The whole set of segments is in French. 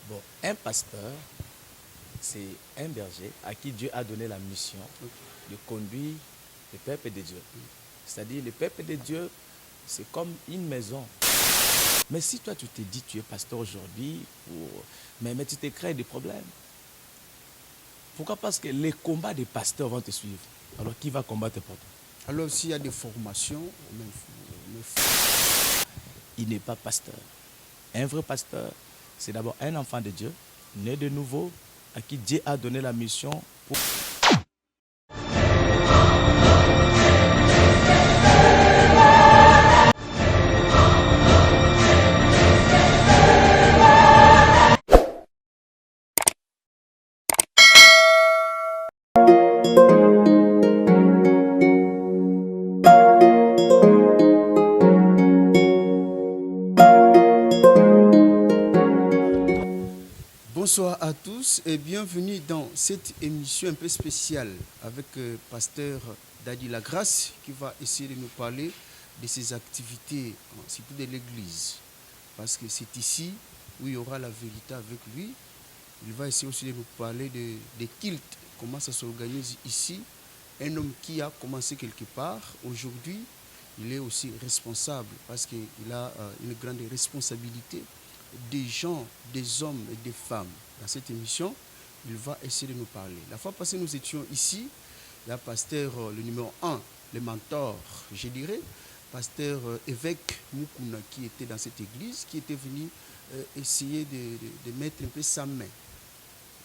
Bon, un pasteur, c'est un berger à qui Dieu a donné la mission de conduire le peuple de Dieu. C'est-à-dire, le peuple de Dieu, c'est comme une maison. Mais si toi, tu te dis tu es pasteur aujourd'hui, mais tu te crées des problèmes. Pourquoi? Parce que les combats des pasteurs vont te suivre. Alors, qui va combattre pour toi? Alors, s'il y a des formations, il n'est pas pasteur. Un vrai pasteur, c'est d'abord un enfant de Dieu, né de nouveau, à qui Dieu a donné la mission pour... Bonsoir à tous et bienvenue dans cette émission un peu spéciale avec pasteur Dadi Lagrasse qui va essayer de nous parler de ses activités, surtout de l'église. Parce que c'est ici où il y aura la vérité avec lui. Il va essayer aussi de nous parler des cultes, comment ça s'organise ici. Un homme qui a commencé quelque part, aujourd'hui, il est aussi responsable parce qu'il a une grande responsabilité des gens, des hommes et des femmes. Dans cette émission, il va essayer de nous parler. La fois passée, nous étions ici, il y a pasteur, le numéro 1, le mentor, je dirais, pasteur évêque Mukuna qui était dans cette église, qui était venu essayer de mettre un peu sa main,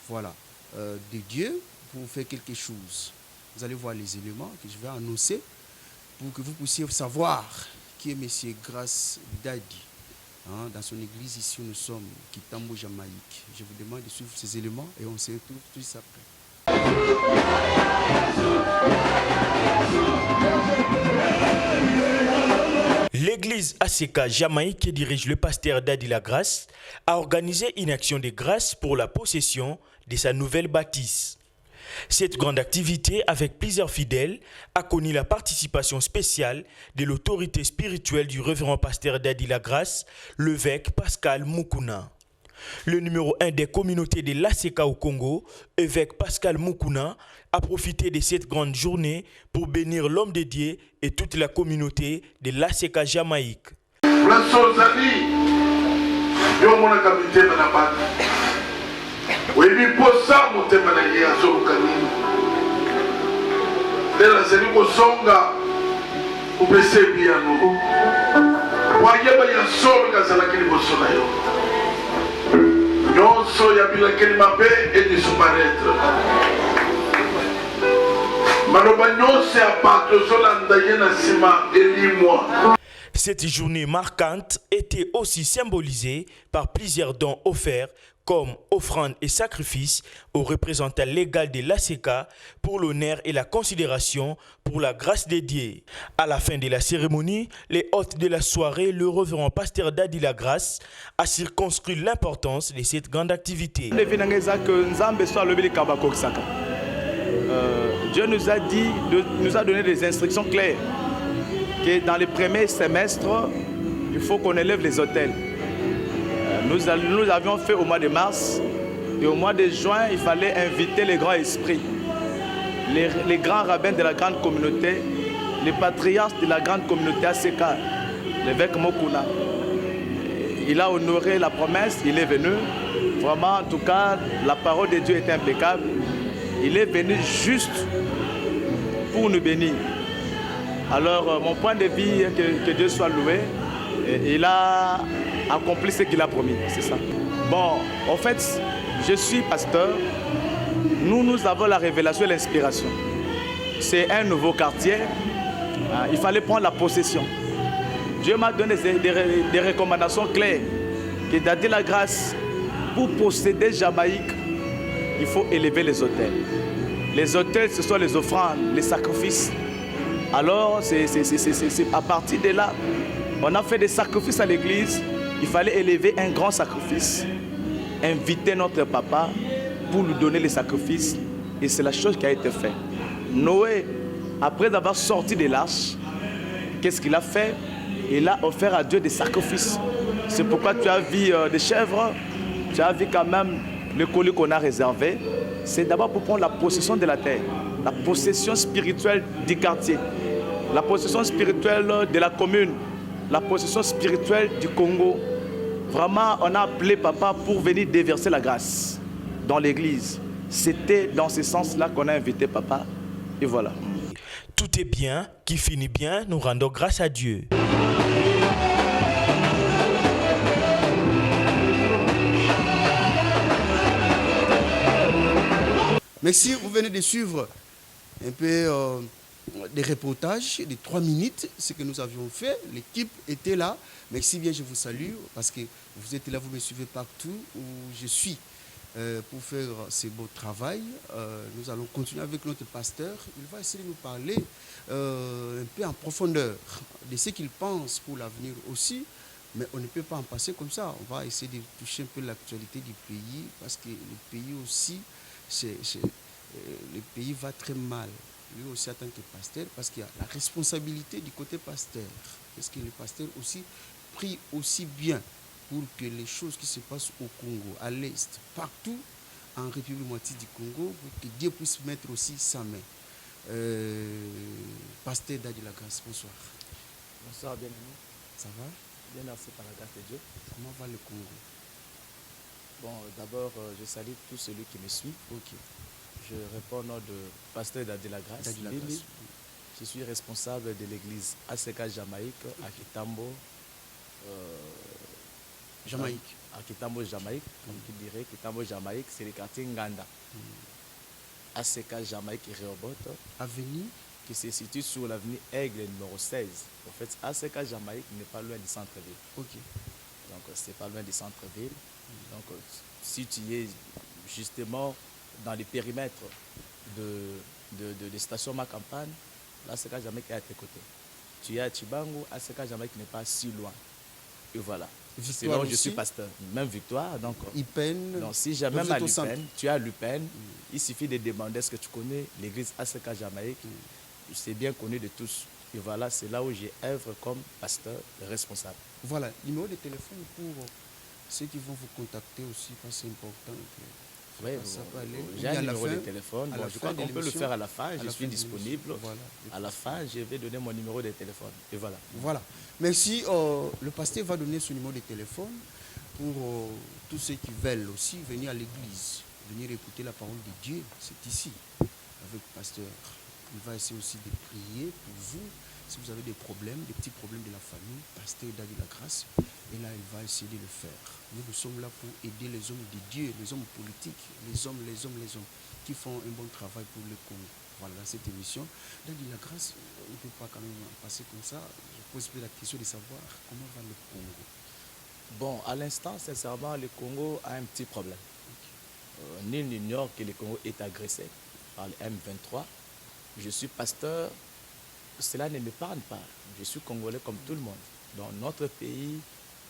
voilà, de Dieu pour faire quelque chose. Vous allez voir les éléments que je vais annoncer pour que vous puissiez savoir qui est M. Grace Dadi. Dans son église, ici où nous sommes, Kitambo, Jamaïque. Je vous demande de suivre ces éléments et on se retrouve tout de suite après. L'église ACK Jamaïque, qui dirige le pasteur Dadi Lagrasse, a organisé une action de grâce pour la possession de sa nouvelle bâtisse. Cette grande activité, avec plusieurs fidèles, a connu la participation spéciale de l'autorité spirituelle du révérend pasteur Dadi Lagrasse, l'évêque Pascal Mukuna. Le numéro 1 des communautés de l'ACK au Congo, évêque Pascal Mukuna, a profité de cette grande journée pour bénir l'homme de Dieu et toute la communauté de l'ACK Jamaïque. Webi posa motema na ye azoluka nini ndela azali kozonga upese biyano wayeba ya solo kazalaki liboso na yo nyonso ya bilakeli mabe edisuparaître maloba nyonso ya bato ezolanda ye na nsima elimwa. Cette journée marquante était aussi symbolisée par plusieurs dons offerts comme offrandes et sacrifices aux représentants légaux de l'ACK pour l'honneur et la considération pour la grâce de Dieu. À la fin de la cérémonie, les hôtes de la soirée, le révérend pasteur Dadi Lagrasse, a circonscrit l'importance de cette grande activité. Dieu nous a dit, nous a donné des instructions claires que dans les premiers semestres, il faut qu'on élève les autels. Nous avions fait au mois de mars et au mois de juin, il fallait inviter les grands esprits, les grands rabbins de la grande communauté, les patriarches de la grande communauté ACK, l'évêque Mukuna. Il a honoré la promesse, il est venu. Vraiment, en tout cas, la parole de Dieu était impeccable. Il est venu juste pour nous bénir. Alors, mon point de vue, que Dieu soit loué, il a accompli ce qu'il a promis, c'est ça. Bon, en fait, je suis pasteur. Nous avons la révélation et l'inspiration. C'est un nouveau quartier. Il fallait prendre la possession. Dieu m'a donné des recommandations claires. Que Dadi Lagrasse, pour posséder Jamaïque, il faut élever les autels. Les autels, ce sont les offrandes, les sacrifices. Alors, c'est à partir de là, on a fait des sacrifices à l'église. Il fallait élever un grand sacrifice, inviter notre papa pour lui donner les sacrifices. Et c'est la chose qui a été faite. Noé, après avoir sorti de l'arche, qu'est-ce qu'il a fait? Il a offert à Dieu des sacrifices. C'est pourquoi tu as vu des chèvres, tu as vu quand même le colis qu'on a réservé. C'est d'abord pour prendre la possession de la terre, la possession spirituelle du quartier, la possession spirituelle de la commune, la possession spirituelle du Congo. Vraiment, on a appelé papa pour venir déverser la grâce dans l'église. C'était dans ce sens-là qu'on a invité papa. Et voilà. Tout est bien, qui finit bien, nous rendons grâce à Dieu. Merci, vous venez de suivre un peu des reportages de 3 minutes, ce que nous avions fait. L'équipe était là. Merci bien, je vous salue parce que vous êtes là, vous me suivez partout où je suis pour faire ce beau travail. Nous allons continuer avec notre pasteur. Il va essayer de nous parler un peu en profondeur de ce qu'il pense pour l'avenir aussi. Mais on ne peut pas en passer comme ça. On va essayer de toucher un peu l'actualité du pays parce que le pays aussi, le pays va très mal. Lui aussi en tant que pasteur, parce qu'il y a la responsabilité du côté pasteur. Parce que le pasteur aussi prie aussi bien pour que les choses qui se passent au Congo, à l'Est, partout en République moitié du Congo, pour que Dieu puisse mettre aussi sa main. Pasteur Dadi la Grâce, bonsoir. Bonsoir, bien-aimé. Ça va? Bien, merci par la grâce de Dieu. Comment va le Congo? Bon, d'abord, je salue tous ceux qui me suivent. Ok. Je réponds au nom de pasteur Dadi la Grâce. Dadi la Lili. Grâce. Je suis responsable de l'église ACK Jamaïque à Kitambo. Jamaïque. À Kitambo, Jamaïque, comme tu dirais. Kitambo, Jamaïque, c'est le quartier Nganda. ACK Jamaïque et Rehoboth, Avenue qui se situe sur l'avenue Aigle numéro 16. En fait, ACK Jamaïque n'est pas loin du centre-ville. Ok. Donc, c'est pas loin du centre-ville. Donc, si tu es justement dans les périmètres de station Ma Campagne, l'ACK Jamaïque est à tes côtés. Tu es à Chibangu, ACK Jamaïque n'est pas si loin. Et voilà. C'est là où je suis pasteur. Même Victoire. Donc, Ipen. donc si jamais à Lupen, tu es à Lupen, il suffit de demander est-ce que tu connais l'église ACK Jamaïque. C'est bien connu de tous. Et voilà, c'est là où j'ai œuvre comme pasteur responsable. Voilà, numéro de téléphone pour ceux qui vont vous contacter aussi, parce que c'est important. Que oui, ça peut aller. J'ai un numéro de téléphone. Bon, je crois qu'on peut le faire à la fin. Je suis fin disponible. Voilà. À la fin, je vais donner mon numéro de téléphone. Et voilà. Voilà. Merci. Le pasteur va donner son numéro de téléphone pour tous ceux qui veulent aussi venir à l'église, venir écouter la parole de Dieu. C'est ici, avec le pasteur. Il va essayer aussi de prier pour vous. Si vous avez des problèmes, des petits problèmes de la famille, pasteur Dadi la Grâce, et là, il va essayer de le faire. Nous sommes là pour aider les hommes de Dieu, les hommes politiques, les hommes qui font un bon travail pour le Congo. Voilà, dans cette émission. Dadi la Grâce, on ne peut pas quand même passer comme ça. Je pose la question de savoir comment va le Congo. Bon, à l'instant, sincèrement, le Congo a un petit problème. Nul n'ignore que le Congo est agressé par le M23. Je suis pasteur, cela ne m'épargne pas. Je suis congolais comme tout le monde. Donc notre pays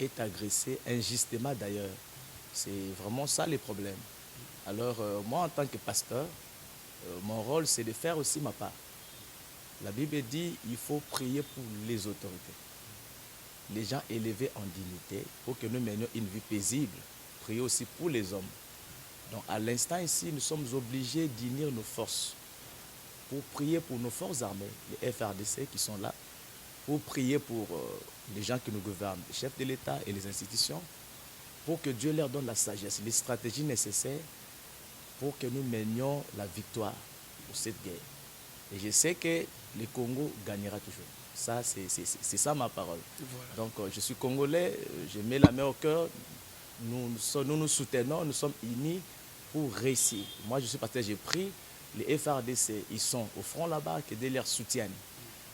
est agressé injustement d'ailleurs. C'est vraiment ça le problème. Alors moi en tant que pasteur, mon rôle c'est de faire aussi ma part. La Bible dit il faut prier pour les autorités. Les gens élevés en dignité pour que nous menions une vie paisible. Prier aussi pour les hommes. Donc à l'instant ici, nous sommes obligés d'unir nos forces pour prier pour nos forces armées, les FRDC qui sont là, pour prier pour les gens qui nous gouvernent, les chefs de l'État et les institutions, pour que Dieu leur donne la sagesse, les stratégies nécessaires pour que nous menions la victoire pour cette guerre. Et je sais que le Congo gagnera toujours. Ça, c'est ça ma parole. Voilà. Donc, je suis congolais, je mets la main au cœur, nous nous soutenons, nous sommes unis pour réussir. Moi, je suis pasteur, j'ai pris. Les FRDC, ils sont au front là-bas, que Dieu leur soutienne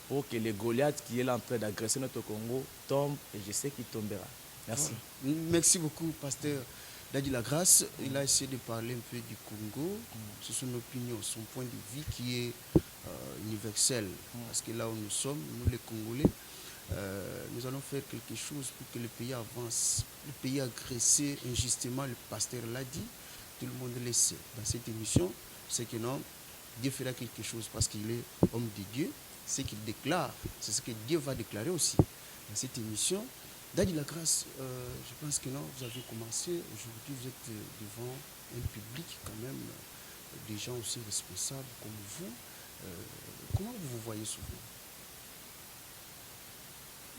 pour que les Goliaths qui est là en train d'agresser notre Congo tombent et je sais qu'il tombera. Merci. Voilà. Merci beaucoup, pasteur Dadi la Grâce. Il a essayé de parler un peu du Congo, c'est son opinion, son point de vue qui est universel. Parce que là où nous sommes, nous les Congolais, nous allons faire quelque chose pour que le pays avance. Le pays agressé injustement, le pasteur l'a dit, tout le monde le sait. Dans cette émission, c'est que non, Dieu fera quelque chose parce qu'il est homme de Dieu. Ce qu'il déclare, c'est ce que Dieu va déclarer aussi. Dans cette émission, Daddy La Grâce, je pense que non, vous avez commencé. Aujourd'hui, vous êtes devant un public quand même, des gens aussi responsables comme vous. Comment vous vous voyez souvent?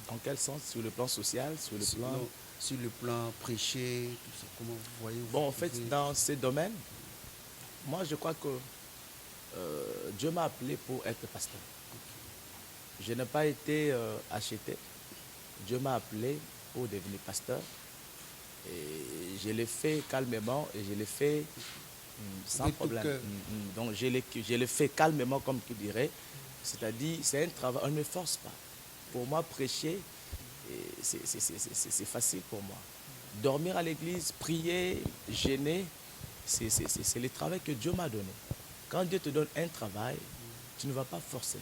Dans quel sens? Sur le plan social, sur le plan... Non, sur le plan prêcher, tout ça, comment vous voyez? Bon, en fait, dans ces domaines, moi, je crois que Dieu m'a appelé pour être pasteur. Je n'ai pas été acheté. Dieu m'a appelé pour devenir pasteur. Et je l'ai fait calmement et je l'ai fait sans problème. Donc, je l'ai fait calmement, comme tu dirais. C'est-à-dire, c'est un travail, on ne me force pas. Pour moi, prêcher, c'est facile pour moi. Dormir à l'église, prier, gêner, c'est le travail que Dieu m'a donné. Quand Dieu te donne un travail, tu ne vas pas forcer.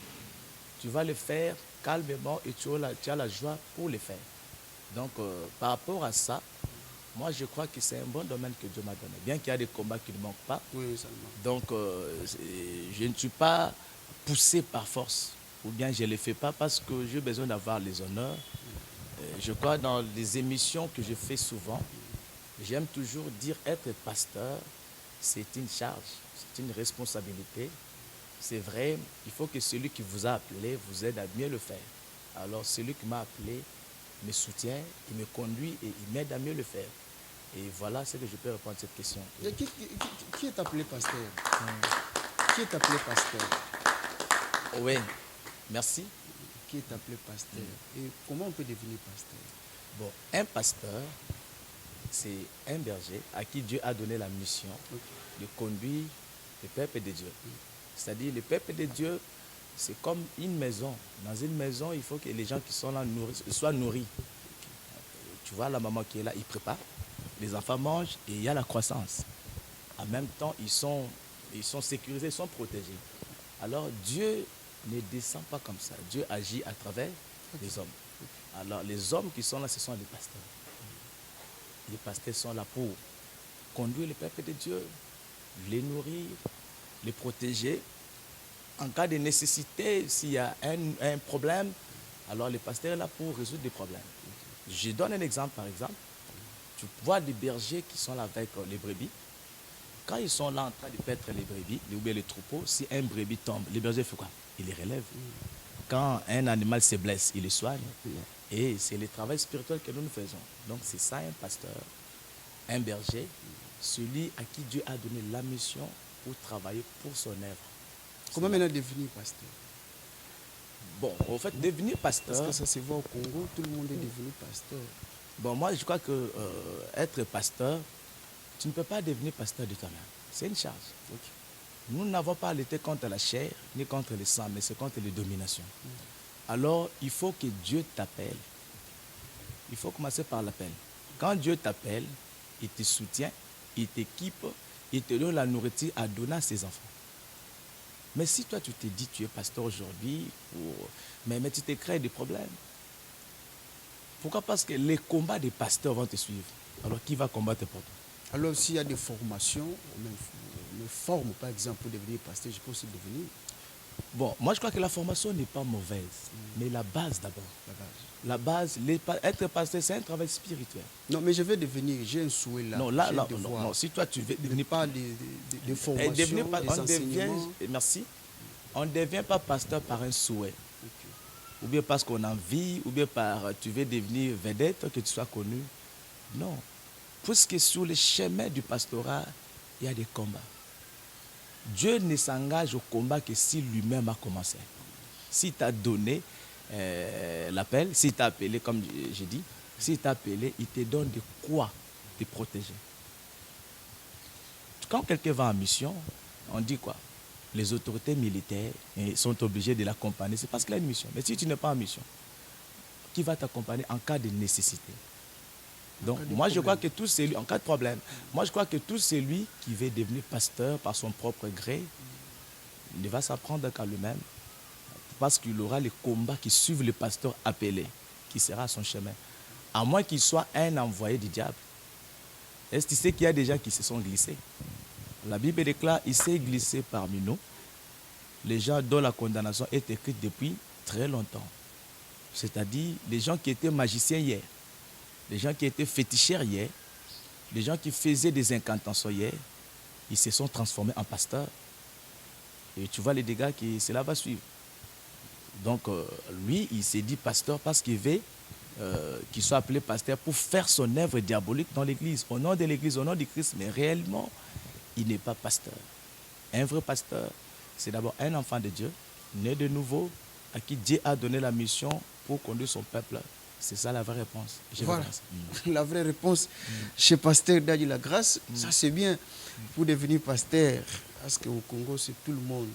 Tu vas le faire calmement et tu as la joie pour le faire. Donc, par rapport à ça, moi, je crois que c'est un bon domaine que Dieu m'a donné. Bien qu'il y a des combats qui ne manquent pas. Oui, seulement. Donc, je ne suis pas poussé par force. Ou bien je ne le fais pas parce que j'ai besoin d'avoir les honneurs. Je crois dans les émissions que je fais souvent, j'aime toujours dire être pasteur, c'est une charge, c'est une responsabilité. C'est vrai, il faut que celui qui vous a appelé vous aide à mieux le faire. Alors celui qui m'a appelé me soutient, il me conduit et il m'aide à mieux le faire. Et voilà ce que je peux répondre à cette question. Et qui est appelé pasteur? Qui est appelé pasteur? Oui, merci. Qui est appelé pasteur? Et comment on peut devenir pasteur? Bon, un pasteur, c'est un berger à qui Dieu a donné la mission de conduire le peuple de Dieu. C'est-à-dire, le peuple de Dieu, c'est comme une maison. Dans une maison, il faut que les gens qui sont là soient nourris. Tu vois, la maman qui est là, il prépare. Les enfants mangent et il y a la croissance. En même temps, ils sont sécurisés, ils sont protégés. Alors, Dieu ne descend pas comme ça. Dieu agit à travers les hommes. Alors, les hommes qui sont là, ce sont les pasteurs. Les pasteurs sont là pour conduire le peuple de Dieu, les nourrir, les protéger. En cas de nécessité, s'il y a un problème, alors le pasteur est là pour résoudre des problèmes. Je donne un exemple, par exemple. Tu vois des bergers qui sont là avec les brebis. Quand ils sont là en train de paître les brebis, ou bien les troupeaux, si un brebis tombe, les bergers font quoi? Ils les relèvent. Quand un animal se blesse, ils le soignent. Et c'est le travail spirituel que nous faisons. Donc c'est ça un pasteur, un berger, celui à qui Dieu a donné la mission pour travailler pour son œuvre. Comment maintenant devenir pasteur? Bon, en fait, devenir pasteur... Parce que ça se voit au Congo, tout le monde est devenu pasteur. Bon, moi, je crois que être pasteur, tu ne peux pas devenir pasteur de toi-même. C'est une charge. Okay. Nous n'avons pas lutté contre la chair, ni contre le sang, mais c'est contre les dominations. Alors, il faut que Dieu t'appelle. Il faut commencer par l'appel. Quand Dieu t'appelle, il te soutient, il t'équipe, il te donne la nourriture à donner à ses enfants. Mais si toi, tu te dis, tu es pasteur aujourd'hui, mais tu te crées des problèmes. Pourquoi? Parce que les combats des pasteurs vont te suivre. Alors, qui va combattre pour toi? Alors, s'il y a des formations, on me forme, par exemple, pour devenir pasteur, je peux aussi devenir. Bon, moi, je crois que la formation n'est pas mauvaise, mais la base d'abord. La base, être pasteur, c'est un travail spirituel. Non, mais je vais devenir, j'ai un souhait là. Non, là, non, si toi, tu veux devenir pas des formations, des enseignements. Merci. On ne devient pas pasteur par un souhait. Okay. Ou bien parce qu'on a envie, ou bien tu veux devenir vedette, que tu sois connu. Non. Puisque sur le chemin du pastorat, il y a des combats. Dieu ne s'engage au combat que si lui-même a commencé. S'il t'a donné l'appel, s'il t'a appelé, comme j'ai dit, s'il t'a appelé, il te donne de quoi te protéger. Quand quelqu'un va en mission, on dit quoi? Les autorités militaires sont obligées de l'accompagner. C'est parce qu'il a une mission. Mais si tu n'es pas en mission, qui va t'accompagner en cas de nécessité? Donc, moi, je crois que tout celui, en cas de problème, moi, je crois que tout celui qui veut devenir pasteur par son propre gré, il va s'apprendre qu'à lui-même, parce qu'il aura les combats qui suivent le pasteur appelé, qui sera à son chemin. À moins qu'il soit un envoyé du diable. Est-ce que tu sais qu'il y a des gens qui se sont glissés? La Bible déclare, il s'est glissé parmi nous, les gens dont la condamnation est écrite depuis très longtemps. C'est-à-dire les gens qui étaient magiciens hier. les gens qui étaient féticheurs hier, les gens qui faisaient des incantations hier, ils se sont transformés en pasteurs. Et tu vois les dégâts que cela va suivre. Donc, lui, il s'est dit pasteur parce qu'il veut qu'il soit appelé pasteur pour faire son œuvre diabolique dans l'église, au nom de l'église, au nom du Christ. Mais réellement, il n'est pas pasteur. Un vrai pasteur, c'est d'abord un enfant de Dieu, né de nouveau, à qui Dieu a donné la mission pour conduire son peuple. C'est ça la vraie réponse. Voilà, la vraie réponse chez Pasteur Dadi La Grâce, ça c'est bien pour devenir pasteur. Parce qu'au Congo, c'est tout le monde.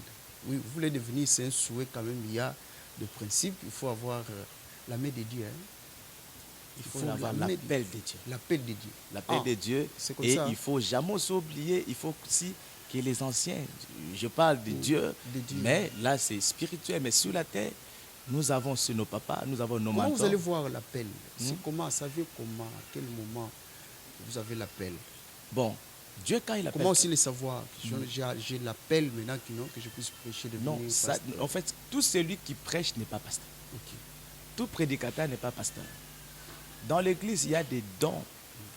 Oui, vous voulez devenir, c'est un souhait quand même. Il y a des principes, il faut avoir la main de Dieu. Hein. Il faut avoir l'appel de Dieu. L'appel de Dieu. L'appel de Dieu. Comme et ça. Il ne faut jamais s'oublier, il faut aussi que les anciens, je parle de Dieu, mais là c'est spirituel, mais sur la terre, nous avons sur nos papas, nous avons nos mentors. Comment vous allez voir l'appel? Comment, savez comment, à quel moment vous avez l'appel? Bon, Dieu quand il appelle... Comment aussi le savoir? J'ai l'appel maintenant que je puisse prêcher de Non, ça, en fait, tout celui qui prêche n'est pas pasteur. Okay. Tout prédicateur n'est pas pasteur. Dans l'église, il y a des dons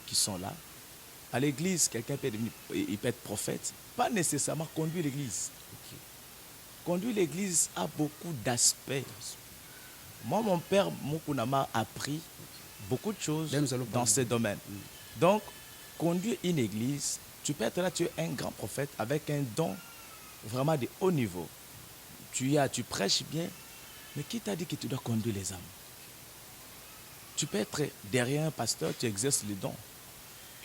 qui sont là. À l'église, quelqu'un peut être prophète, pas nécessairement conduire l'église. Okay. Conduire l'église a beaucoup d'aspects. Moi, mon père Mukuna m'a appris beaucoup de choses dans ce domaine. Donc, conduire une église, tu peux être là, tu es un grand prophète avec un don vraiment de haut niveau. Tu prêches bien, mais qui t'a dit que tu dois conduire les âmes? Tu peux être derrière un pasteur, tu exerces les dons.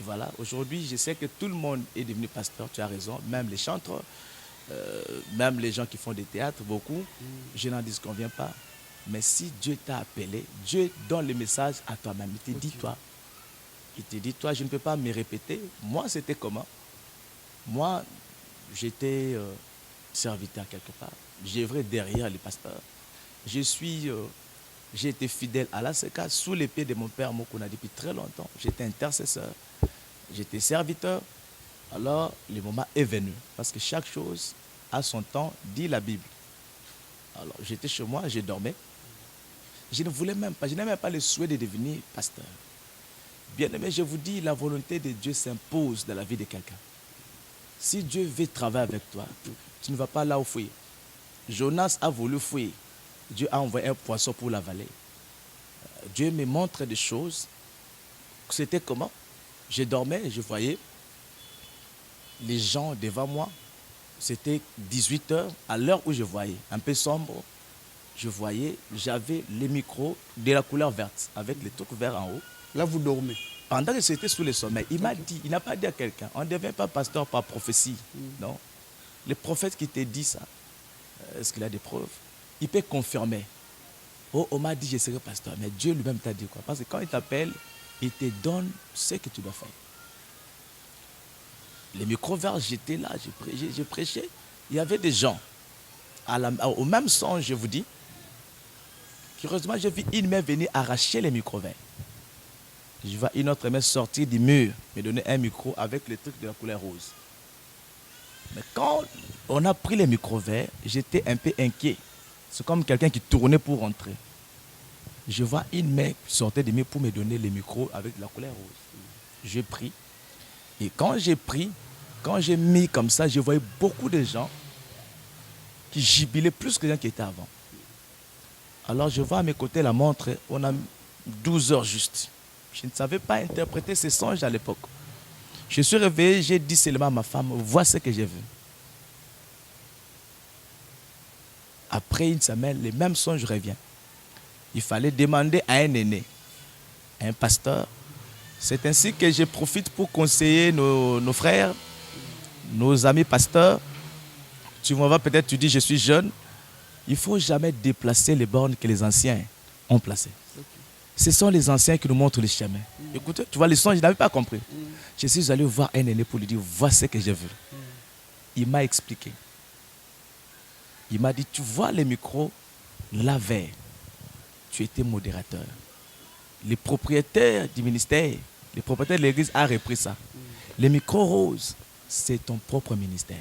Et voilà, aujourd'hui, je sais que tout le monde est devenu pasteur, tu as raison, même les chanteurs, même les gens qui font des théâtres, beaucoup, je n'en disconviens pas. Mais si Dieu t'a appelé, Dieu donne le message à toi-même. Il te dit, toi, je ne peux pas me répéter. Moi, c'était comment? Moi, j'étais serviteur quelque part. J'œuvrais derrière les pasteurs. J'ai été fidèle à l'ACK sous l'épée de mon père Mukuna depuis très longtemps. J'étais intercesseur, j'étais serviteur. Alors, le moment est venu. Parce que chaque chose a son temps, dit la Bible. Alors, j'étais chez moi, je dormais. Je ne voulais même pas, je n'avais même pas le souhait de devenir pasteur. Bien aimé, je vous dis, la volonté de Dieu s'impose dans la vie de quelqu'un. Si Dieu veut travailler avec toi, tu ne vas pas là où fuir. Jonas a voulu fuir. Dieu a envoyé un poisson pour l'avaler. Dieu me montre des choses. C'était comment? Je dormais et je voyais les gens devant moi. C'était 18 heures, à l'heure où je voyais, un peu sombre. Je voyais, j'avais les micros de la couleur verte, avec les trucs verts en haut. Là, vous dormez. Pendant que c'était sous le sommeil, il m'a dit, il n'a pas dit à quelqu'un, on ne devient pas pasteur par prophétie. Non. Le prophète qui te dit ça, est-ce qu'il a des preuves? Il peut confirmer. Oh, on m'a dit, je serai pasteur. Mais Dieu lui-même t'a dit quoi? Parce que quand il t'appelle, il te donne ce que tu dois faire. Les micros verts, j'étais là, je prêchais. Il y avait des gens, au même sens, je vous dis, curieusement, j'ai vu une main venir arracher les micros verts. Je vois une autre main sortir du mur, me donner un micro avec les trucs de la couleur rose. Mais quand on a pris les micros verts, j'étais un peu inquiet. C'est comme quelqu'un qui tournait pour rentrer. Je vois une main sortir du mur pour me donner les micros avec la couleur rose. J'ai pris. Et quand j'ai pris, quand j'ai mis comme ça, je voyais beaucoup de gens qui jubilaient plus que les gens qui étaient avant. Alors je vois à mes côtés la montre, on a 12 heures juste. Je ne savais pas interpréter ces songes à l'époque. Je suis réveillé, j'ai dit seulement à ma femme, vois ce que j'ai vu. Après une semaine, les mêmes songes reviennent. Il fallait demander à un aîné, un pasteur. C'est ainsi que je profite pour conseiller nos frères, nos amis pasteurs. Tu m'en vas peut-être, tu dis, je suis jeune. Il ne faut jamais déplacer les bornes que les anciens ont placées. Ce sont les anciens qui nous montrent le chemin. Écoutez, tu vois, les songes, je n'avais pas compris. Je suis allé voir un aîné pour lui dire, vois ce que j'ai vu. Il m'a expliqué. Il m'a dit, tu vois les micros, la veille, tu étais modérateur. Les propriétaires du ministère, les propriétaires de l'église ont repris ça. Les micros roses, c'est ton propre ministère.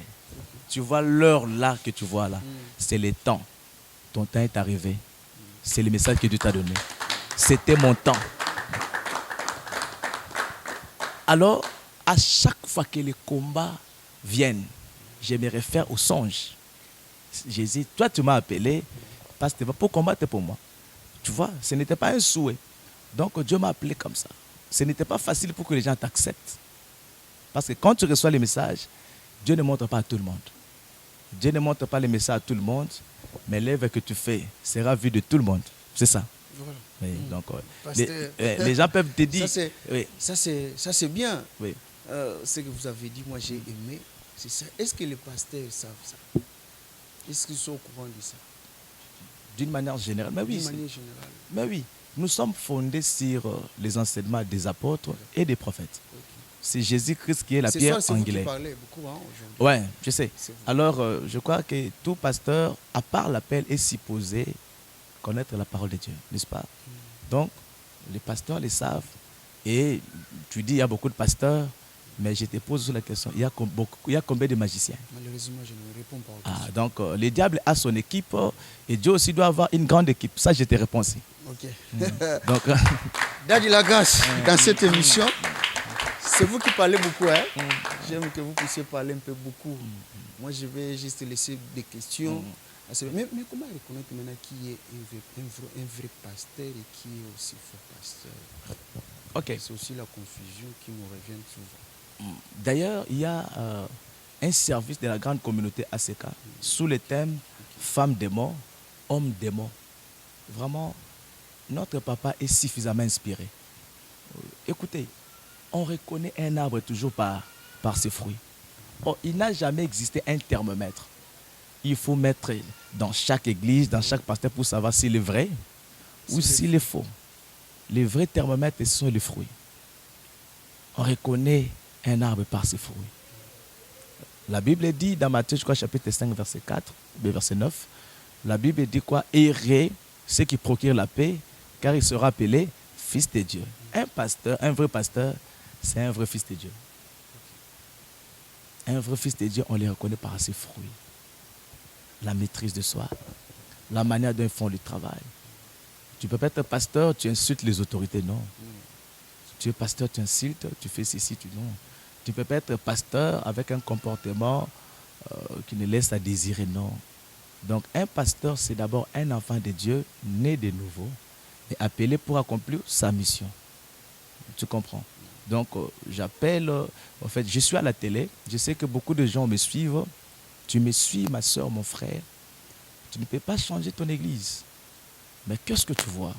Tu vois l'heure là que tu vois là, c'est le temps. Ton temps est arrivé. C'est le message que Dieu t'a donné. C'était mon temps. Alors, à chaque fois que les combats viennent, je me réfère au songe. Jésus, toi tu m'as appelé, parce que pour combattre pour moi. Tu vois, ce n'était pas un souhait. Donc Dieu m'a appelé comme ça. Ce n'était pas facile pour que les gens t'acceptent. Parce que quand tu reçois les messages, Dieu ne montre pas à tout le monde. Dieu ne montre pas les messages à tout le monde, mais l'œuvre que tu fais sera vue de tout le monde. C'est ça. Voilà. Oui, donc, Pasteur, les gens peuvent te dire... Ça, c'est bien. Oui. Ce que vous avez dit, moi j'ai aimé. C'est ça. Est-ce que les pasteurs savent ça? Est-ce qu'ils sont au courant de ça? D'une manière générale. Mais oui, D'une manière générale. Mais oui, nous sommes fondés sur les enseignements des apôtres et des prophètes. Okay. C'est Jésus-Christ qui est la C'est pierre ça, vous qui angulaire. parlez beaucoup aujourd'hui. Oui, je sais. C'est vous. Alors, je crois que tout pasteur, à part l'appel, est supposé connaître la parole de Dieu, n'est-ce pas? Donc, les pasteurs les savent. Et tu dis, il y a beaucoup de pasteurs, mais je te pose la question, il y a combien de magiciens? Malheureusement, je ne réponds pas aux questions. Donc, le diable a son équipe et Dieu aussi doit avoir une grande équipe. Ça, je te réponds aussi. Ok. Donc, Daddy La Grâce, dans cette émission, c'est vous qui parlez beaucoup. Hein? J'aime que vous puissiez parler un peu beaucoup. Moi, je vais juste laisser des questions. Mais comment reconnaître maintenant qui est un vrai pasteur et qui est aussi faux pasteur? ok. C'est aussi la confusion qui nous revient souvent. D'ailleurs, il y a un service de la grande communauté ACK sous le thème Femmes démons, Hommes démons. Vraiment, notre papa est suffisamment inspiré. Écoutez, on reconnaît un arbre toujours par ses fruits. Oh, il n'a jamais existé un thermomètre. Il faut mettre dans chaque église, dans chaque pasteur pour savoir s'il est vrai ou s'il est faux. Les vrais thermomètres, ce sont les fruits. On reconnaît un arbre par ses fruits. La Bible dit dans Matthieu, je crois, chapitre 5, verset 4, verset 9, la Bible dit quoi? Errez ceux qui procurent la paix, car il sera appelé fils de Dieu. Un pasteur, un vrai pasteur, c'est un vrai fils de Dieu. Un vrai fils de Dieu, on les reconnaît par ses fruits. La maîtrise de soi, la manière dont ils font le travail. Tu peux pas être pasteur, tu insultes les autorités, non. Tu es pasteur, tu insultes, tu fais ceci, non. Tu peux pas être pasteur avec un comportement qui ne laisse à désirer, non. Donc un pasteur, c'est d'abord un enfant de Dieu, né de nouveau, et appelé pour accomplir sa mission. Tu comprends? Donc j'appelle, en fait, je suis à la télé, je sais que beaucoup de gens me suivent. Tu me suis, ma soeur, mon frère. Tu ne peux pas changer ton église. Mais qu'est-ce que tu vois?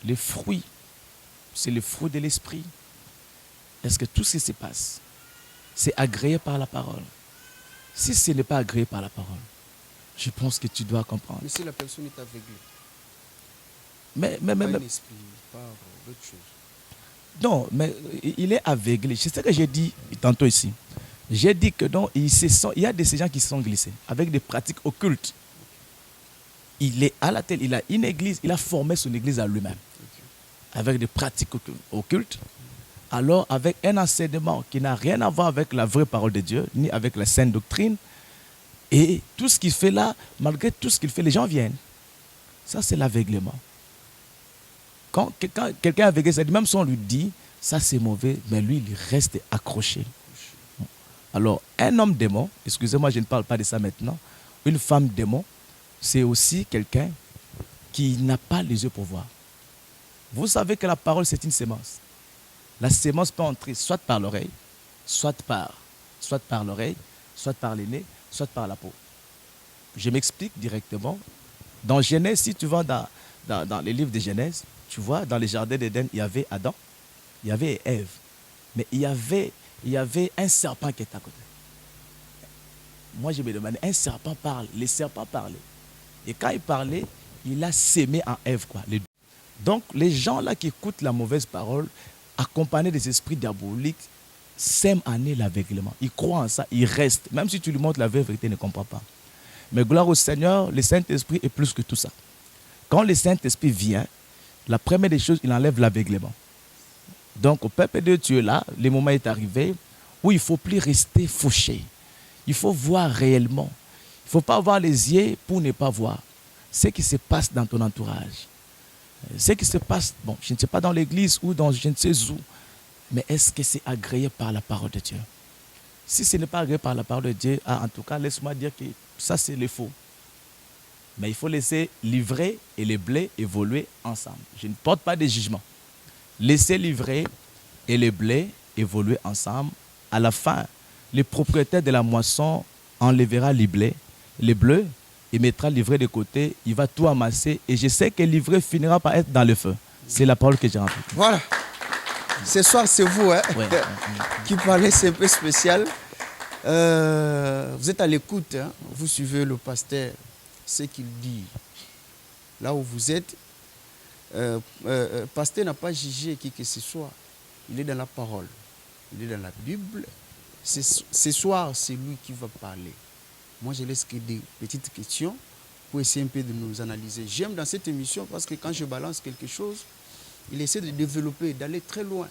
Les fruits, c'est le fruit de l'esprit. Est-ce que tout ce qui se passe, c'est agréé par la parole? Si ce n'est pas agréé par la parole, je pense que tu dois comprendre. Mais si la personne est aveuglée, mais pas un esprit, pas autre chose. Non, mais il est aveuglé. C'est ce que j'ai dit tantôt ici. J'ai dit que non, il y a de ces gens qui se sont glissés avec des pratiques occultes. Il est à la tête, il a une église, il a formé son église à lui-même. Avec des pratiques occultes. Alors, avec un enseignement qui n'a rien à voir avec la vraie parole de Dieu, ni avec la sainte doctrine. Et tout ce qu'il fait là, malgré tout ce qu'il fait, les gens viennent. Ça, c'est l'aveuglement. Quand quelqu'un est aveuglé, ça dit, même si on lui dit, ça c'est mauvais, mais lui, il reste accroché. Alors, un homme démon, excusez-moi, je ne parle pas de ça maintenant, une femme démon, c'est aussi quelqu'un qui n'a pas les yeux pour voir. Vous savez que la parole, c'est une sémence. La sémence peut entrer soit par l'oreille, soit par l'oreille, soit par le nez, soit par la peau. Je m'explique directement. Dans Genèse, si tu vas dans les livres de Genèse, tu vois, dans les jardins d'Éden, il y avait Adam, il y avait Ève, mais il y avait un serpent qui était à côté. Moi, je me demandais, un serpent parle, les serpents parlaient. Et quand il parlait, il a sémé en Ève, quoi. Donc, les gens là qui écoutent la mauvaise parole, accompagnés des esprits diaboliques, sèment en eux l'aveuglement. Ils croient en ça, ils restent. Même si tu lui montres la vraie vérité, il ne comprend pas. Mais gloire au Seigneur, le Saint-Esprit est plus que tout ça. Quand le Saint-Esprit vient, la première des choses, il enlève l'aveuglement. Donc, au peuple de Dieu, là, le moment est arrivé où il ne faut plus rester fauché. Il faut voir réellement. Il ne faut pas avoir les yeux pour ne pas voir ce qui se passe dans ton entourage. Ce qui se passe, bon, je ne sais pas dans l'église ou dans je ne sais où, Mais est-ce que c'est agréé par la parole de Dieu? Si ce n'est pas agréé par la parole de Dieu, en tout cas, laisse-moi dire que ça, c'est le faux. Mais il faut laisser l'ivraie et les blés évoluer ensemble. Je ne porte pas de jugement. Laissez l'ivraie et les blés évoluer ensemble. À la fin, le propriétaire de la moisson enlèvera les bleus, il mettra l'ivraie de côté, il va tout amasser et je sais que l'ivraie finira par être dans le feu. C'est la parole que j'ai entendue. Voilà. Ce soir, c'est vous qui parlez, c'est un peu spécial. Vous êtes à l'écoute, vous suivez le pasteur, ce qu'il dit. Là où vous êtes, pasteur n'a pas jugé qui que ce soit. Il est dans la parole, il est dans la Bible. Ce soir, c'est lui qui va parler. Moi, je laisse que des petites questions pour essayer un peu de nous analyser. J'aime dans cette émission parce que quand je balance quelque chose, il essaie de développer, d'aller très loin.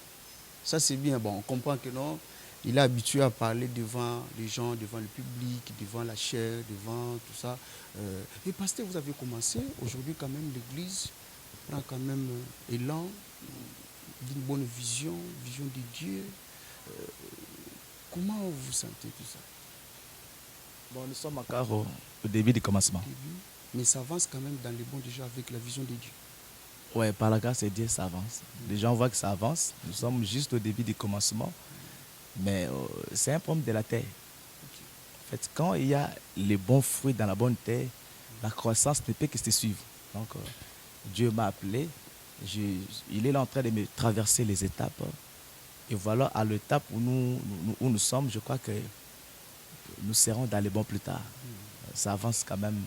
Ça, c'est bien. Bon, on comprend que non, il est habitué à parler devant les gens, devant le public, devant la chair, devant tout ça. Et pasteur, vous avez commencé. Aujourd'hui, quand même, l'Église prend quand même élan d'une bonne vision de Dieu. Comment vous sentez tout ça? Bon, nous sommes encore au début du commencement. Mais ça avance quand même dans les bons déjà avec la vision de Dieu. Oui, par la grâce de Dieu, ça avance. Les gens voient que ça avance. Nous sommes juste au début du commencement. Mais c'est un problème de la terre. En fait, quand il y a les bons fruits dans la bonne terre, la croissance ne peut que se suivre. Donc, Dieu m'a appelé. Il est là en train de me traverser les étapes. Et voilà, à l'étape où nous sommes, je crois que nous serons dans les bons plus tard. Ça avance quand même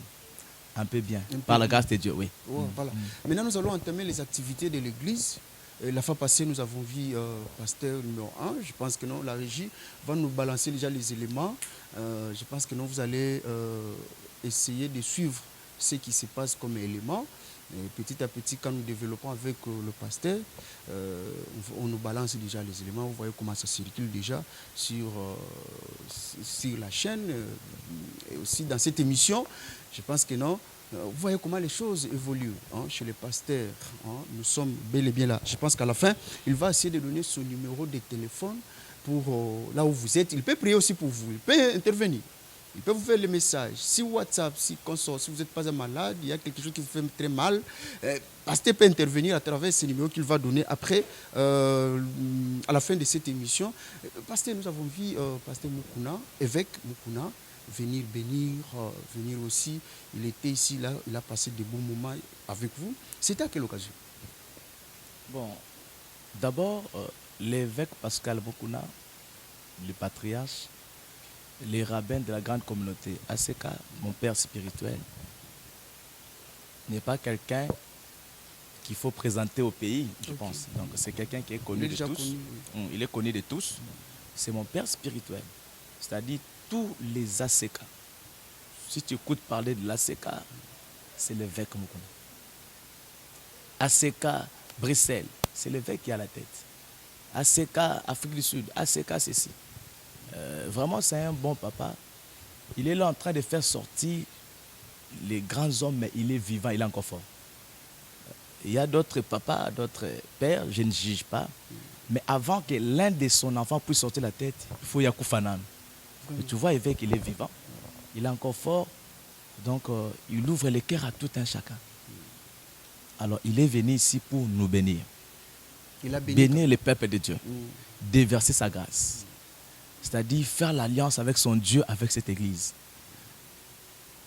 un peu bien. Par la grâce de Dieu, oui. Voilà. Maintenant, nous allons entamer les activités de l'Église. La fois passée, nous avons vu pasteur numéro 1. Je pense que non, la régie va nous balancer déjà les éléments. Je pense que non, vous allez essayer de suivre ce qui se passe comme élément. Et petit à petit, quand nous développons avec le pasteur, on nous balance déjà les éléments. Vous voyez comment ça circule déjà sur la chaîne et aussi dans cette émission. Je pense que non. Vous voyez comment les choses évoluent chez les pasteurs. Nous sommes bel et bien là. Je pense qu'à la fin, il va essayer de donner son numéro de téléphone pour là où vous êtes. Il peut prier aussi pour vous. Il peut intervenir. Il peut vous faire le message. Si WhatsApp, si consort, si vous n'êtes pas un malade, il y a quelque chose qui vous fait très mal, pasteur peut intervenir à travers ces numéros qu'il va donner après, à la fin de cette émission. Pasteur, nous avons vu pasteur Mukuna, évêque Mukuna, venir bénir, venir aussi. Il était ici, là, il a passé de bons moments avec vous. C'était à quelle occasion? Bon, d'abord, l'évêque Pascal Mukuna, le patriarche, les rabbins de la grande communauté, ACK, mon père spirituel, n'est pas quelqu'un qu'il faut présenter au pays, je pense. Donc c'est quelqu'un qui est connu de tous. Il est connu de tous. C'est mon père spirituel. C'est-à-dire tous les ACK. Si tu écoutes parler de l'ACK, c'est l'évêque Mukuna. ACK Bruxelles, c'est l'évêque qui a la tête. ACK Afrique du Sud, ACK ceci. Vraiment, c'est un bon papa. Il est là en train de faire sortir les grands hommes, mais il est vivant, il est encore fort. Il y a d'autres papas, d'autres pères, je ne juge pas. Mais avant que l'un de son enfants puisse sortir la tête, il faut Yakoufanan. Tu vois, l'évêque, il est vivant, il est encore fort. Donc, il ouvre le cœur à tout un chacun. Alors, il est venu ici pour nous bénir. Il a béni bénir le peuple de Dieu. Déverser sa grâce. C'est-à-dire faire l'alliance avec son Dieu, avec cette église.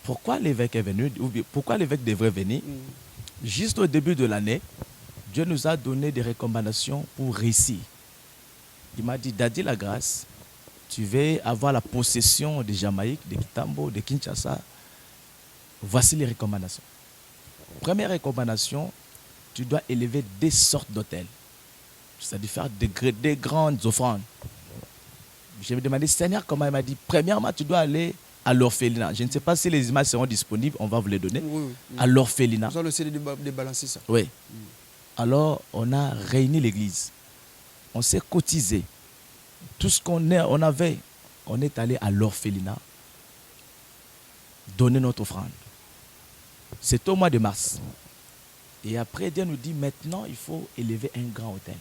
Pourquoi l'évêque est venu? Ou bien, pourquoi l'évêque devrait venir? Juste au début de l'année, Dieu nous a donné des recommandations pour réussir. Il m'a dit, Dadi la grâce, tu veux avoir la possession de Jamaïque, de Kitambo, de Kinshasa. Voici les recommandations. Première recommandation, tu dois élever des sortes d'hôtels. C'est-à-dire faire des grandes offrandes. Je me demandais, Seigneur, comment il m'a dit, premièrement, tu dois aller à l'orphelinat. Je ne sais pas si les images seront disponibles, on va vous les donner. Oui. À l'orphelinat. Vous allez essayer de balancer ça. Oui. Alors, on a réuni l'église. On s'est cotisé. Tout ce qu'on avait, on est allé à l'orphelinat donner notre offrande. C'est au mois de mars. Et après, Dieu nous dit, maintenant, il faut élever un grand hôtel.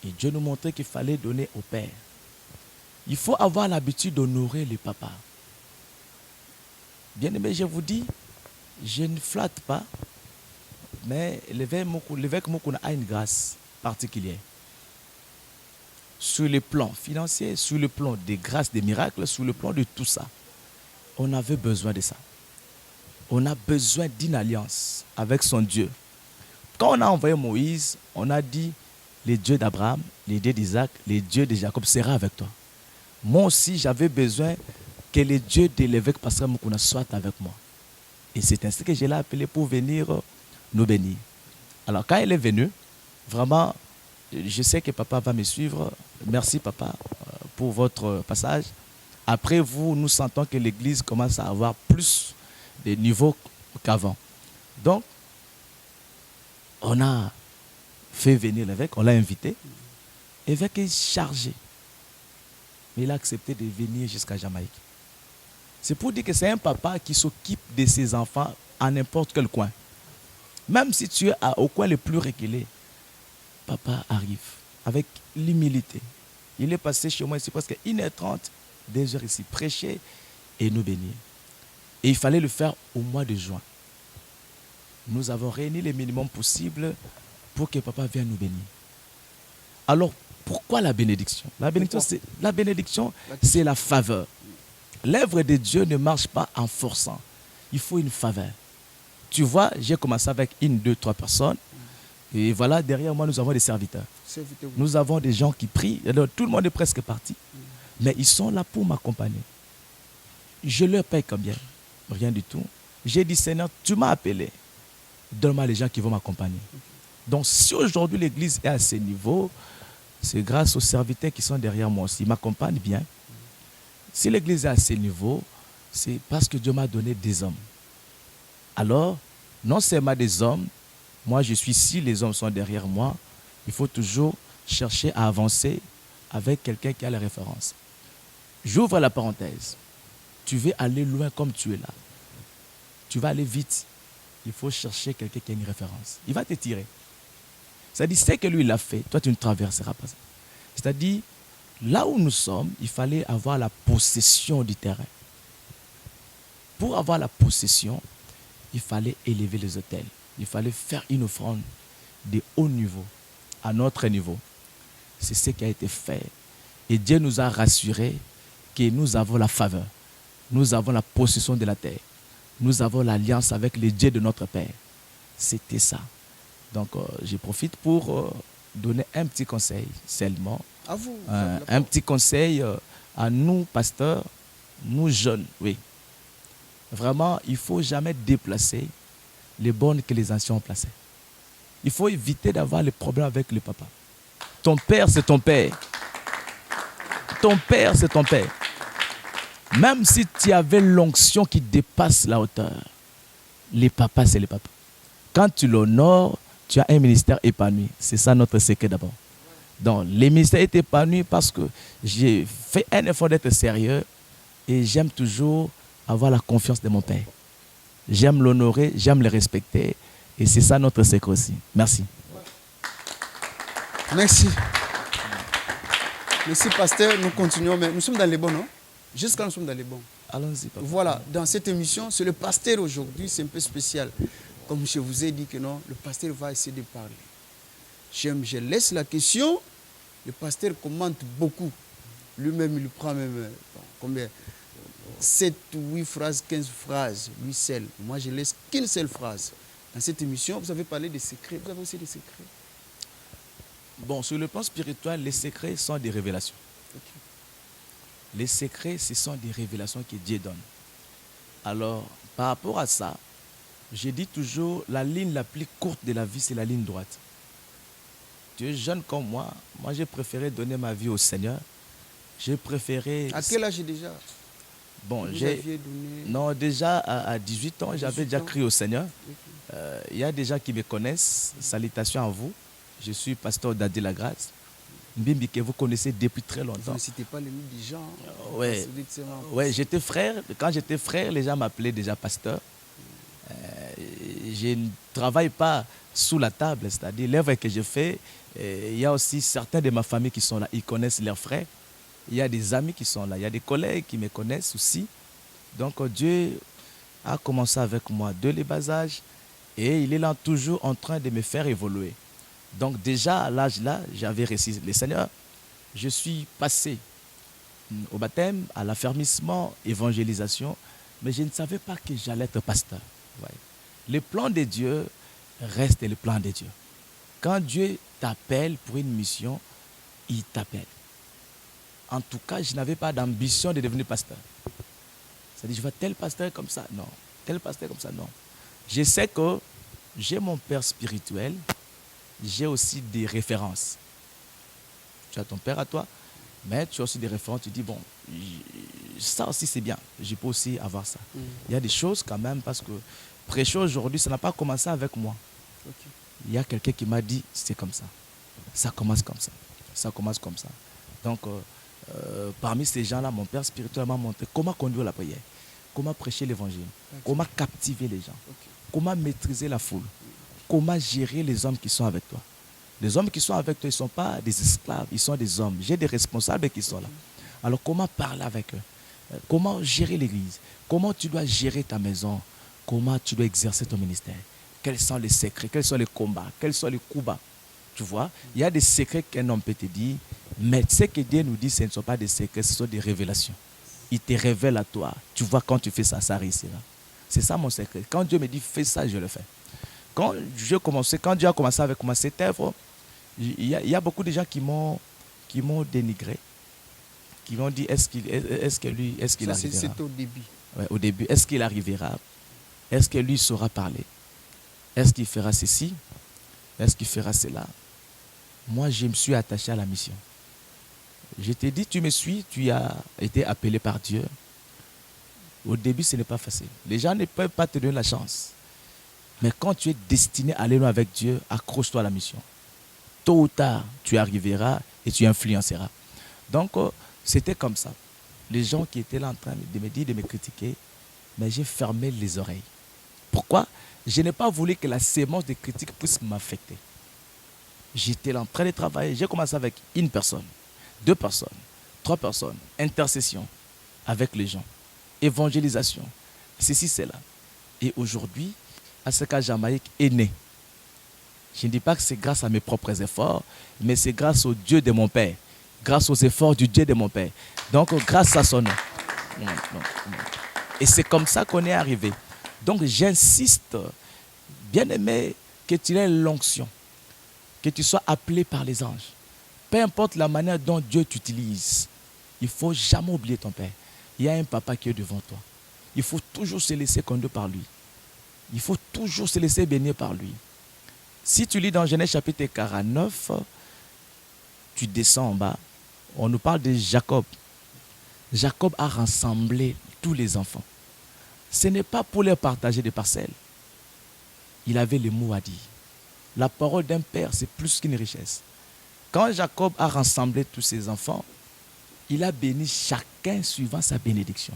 Et Dieu nous montrait qu'il fallait donner au père. Il faut avoir l'habitude d'honorer les papas. Bien aimé, je vous dis, je ne flatte pas, mais l'évêque Moukouna a une grâce particulière. Sur le plan financier, sur le plan des grâces, des miracles, sur le plan de tout ça, on avait besoin de ça. On a besoin d'une alliance avec son Dieu. Quand on a envoyé Moïse, on a dit, le Dieu d'Abraham, le Dieu d'Isaac, le Dieu de Jacob sera avec toi. Moi aussi, j'avais besoin que le Dieu de l'évêque Pasteur Moukouna soit avec moi. Et c'est ainsi que je l'ai appelé pour venir nous bénir. Alors quand elle est venue, vraiment, je sais que papa va me suivre. Merci papa pour votre passage. Après vous, nous sentons que l'église commence à avoir plus de niveau qu'avant. Donc, on a fait venir l'évêque, on l'a invité. L'évêque est chargé. Mais il a accepté de venir jusqu'à Jamaïque. C'est pour dire que c'est un papa qui s'occupe de ses enfants à n'importe quel coin. Même si tu es au coin le plus reculé, papa arrive avec l'humilité. Il est passé chez moi ici presque 1h30, 2h ici, prêcher et nous bénir. Et il fallait le faire au mois de juin. Nous avons réuni le minimum possible pour que papa vienne nous bénir. Alors, pourquoi la bénédiction? La bénédiction, c'est la faveur. L'œuvre de Dieu ne marche pas en forçant. Il faut une faveur. Tu vois, j'ai commencé avec 1, 2, 3 personnes. Et voilà, derrière moi, nous avons des serviteurs. Nous avons des gens qui prient. Alors, tout le monde est presque parti. Mais ils sont là pour m'accompagner. Je leur paye combien? Rien du tout. J'ai dit, Seigneur, tu m'as appelé. Donne-moi les gens qui vont m'accompagner. Donc, si aujourd'hui l'église est à ce niveau, c'est grâce aux serviteurs qui sont derrière moi aussi. Ils m'accompagnent bien. Si l'église est à ce niveau, c'est parce que Dieu m'a donné des hommes. Alors, non seulement des hommes, moi je suis ici, les hommes sont derrière moi, il faut toujours chercher à avancer avec quelqu'un qui a la référence. J'ouvre la parenthèse. Tu veux aller loin comme tu es là. Tu vas aller vite. Il faut chercher quelqu'un qui a une référence. Il va te tirer. C'est-à-dire, ce que lui il a fait, toi tu ne traverseras pas ça. C'est-à-dire, là où nous sommes, il fallait avoir la possession du terrain. Pour avoir la possession, il fallait élever les autels. Il fallait faire une offrande de haut niveau, à notre niveau. C'est ce qui a été fait. Et Dieu nous a rassurés que nous avons la faveur. Nous avons la possession de la terre. Nous avons l'alliance avec le Dieu de notre Père. C'était ça. Donc, je profite pour donner un petit conseil seulement. À vous. Un petit conseil à nous, pasteurs, nous jeunes, oui. Vraiment, il ne faut jamais déplacer les bornes que les anciens ont placées. Il faut éviter d'avoir les problèmes avec le papa. Ton père, c'est ton père. Ton père, c'est ton père. Même si tu avais l'onction qui dépasse la hauteur, les papas, c'est les papas. Quand tu l'honores, tu as un ministère épanoui. C'est ça notre secret d'abord. Donc, le ministère est épanoui parce que j'ai fait un effort d'être sérieux et j'aime toujours avoir la confiance de mon père. J'aime l'honorer, j'aime le respecter et c'est ça notre secret aussi. Merci. Merci. Merci, pasteur. Nous continuons, mais nous sommes dans les bons, non? Jusqu'à nous sommes dans les bons. Allons-y, papa. Voilà, dans cette émission, c'est le pasteur aujourd'hui, c'est un peu spécial. Comme je vous ai dit que non, le pasteur va essayer de parler. Je laisse la question, le pasteur commente beaucoup. Lui-même, il prend même combien 7, 8 phrases, 15 phrases, lui seul. Moi, je laisse qu'une seule phrase. Dans cette émission, vous avez parlé des secrets, vous avez aussi des secrets. Bon, sur le plan spirituel, les secrets sont des révélations. Okay. Les secrets, ce sont des révélations que Dieu donne. Alors, par rapport à ça, je dis toujours, la ligne la plus courte de la vie, c'est la ligne droite. Tu es jeune comme moi. Moi, j'ai préféré donner ma vie au Seigneur. J'ai préféré... À quel âge déjà? Bon, donné... Non, déjà à 18 ans, j'avais déjà crié au Seigneur. Il y a des gens qui me connaissent. Salutations à vous. Je suis pasteur Dadi La Grâce. Mbimbi que vous connaissez depuis très longtemps. Vous ne citez pas les noms des gens. Oui, j'étais frère. Quand j'étais frère, les gens m'appelaient déjà pasteur. Je ne travaille pas sous la table, c'est-à-dire l'œuvre que je fais. Il y a aussi certains de ma famille qui sont là, ils connaissent leurs frères. Il y a des amis qui sont là, il y a des collègues qui me connaissent aussi. Donc Dieu a commencé avec moi dès le bas âge et il est là toujours en train de me faire évoluer. Donc déjà à l'âge là, j'avais reçu le Seigneur. Je suis passé au baptême, à l'affermissement, évangélisation, mais je ne savais pas que j'allais être pasteur. Ouais. Le plan de Dieu reste le plan de Dieu. Quand Dieu t'appelle pour une mission, il t'appelle. En tout cas, je n'avais pas d'ambition de devenir pasteur. C'est-à-dire, je vois tel pasteur comme ça, non. Tel pasteur comme ça, non. Je sais que j'ai mon père spirituel, j'ai aussi des références. Tu as ton père à toi, mais tu as aussi des références. Tu dis, bon, ça aussi c'est bien, je peux aussi avoir ça. Il y a des choses quand même, parce que prêcher aujourd'hui, ça n'a pas commencé avec moi. Okay. Il y a quelqu'un qui m'a dit, c'est comme ça. Ça commence comme ça. Ça commence comme ça. Donc, parmi ces gens-là, mon père spirituel m'a montré comment conduire la prière, comment prêcher l'évangile, comment captiver les gens, comment maîtriser la foule, comment gérer les hommes qui sont avec toi. Les hommes qui sont avec toi, ils ne sont pas des esclaves, ils sont des hommes. J'ai des responsables qui sont là. Alors comment parler avec eux? Comment gérer l'église? Comment tu dois gérer ta maison? Comment tu dois exercer ton ministère? Quels sont les secrets? Quels sont les combats? Quels sont les coups bas? Tu vois, il y a des secrets qu'un homme peut te dire, mais ce que Dieu nous dit, ce ne sont pas des secrets, ce sont des révélations. Il te révèle à toi. Tu vois, quand tu fais ça, ça réussira. C'est ça mon secret. Quand Dieu me dit, fais ça, je le fais. Quand Dieu a commencé avec moi cette œuvre, il y a beaucoup de gens qui m'ont dénigré, qui m'ont dit, est-ce qu'il arrivera? C'est au début. Ouais, au début, est-ce qu'il arrivera? Est-ce que lui saura parler? Est-ce qu'il fera ceci? Est-ce qu'il fera cela? Moi, je me suis attaché à la mission. Je t'ai dit, tu me suis, tu as été appelé par Dieu. Au début, ce n'est pas facile. Les gens ne peuvent pas te donner la chance. Mais quand tu es destiné à aller loin avec Dieu, accroche-toi à la mission. Tôt ou tard, tu arriveras et tu influenceras. Donc, c'était comme ça. Les gens qui étaient là en train de me dire, de me critiquer, mais j'ai fermé les oreilles. Pourquoi? Je n'ai pas voulu que la sémence de critiques puisse m'affecter. J'étais là en train de travailler. J'ai commencé avec une personne, 2 personnes, 3 personnes, intercession avec les gens, évangélisation, ceci, cela. Et aujourd'hui, ACK Jamaïque est né. Je ne dis pas que c'est grâce à mes propres efforts, mais c'est grâce au Dieu de mon Père, grâce aux efforts du Dieu de mon Père. Donc, grâce à son nom. Et c'est comme ça qu'on est arrivé. Donc, j'insiste, bien-aimé, que tu aies l'onction, que tu sois appelé par les anges. Peu importe la manière dont Dieu t'utilise, il ne faut jamais oublier ton Père. Il y a un papa qui est devant toi. Il faut toujours se laisser conduire par lui. Il faut toujours se laisser bénir par lui. Si tu lis dans Genèse chapitre 49, tu descends en bas, on nous parle de Jacob. Jacob a rassemblé tous les enfants. Ce n'est pas pour leur partager des parcelles. Il avait les mots à dire. La parole d'un père, c'est plus qu'une richesse. Quand Jacob a rassemblé tous ses enfants, il a béni chacun suivant sa bénédiction.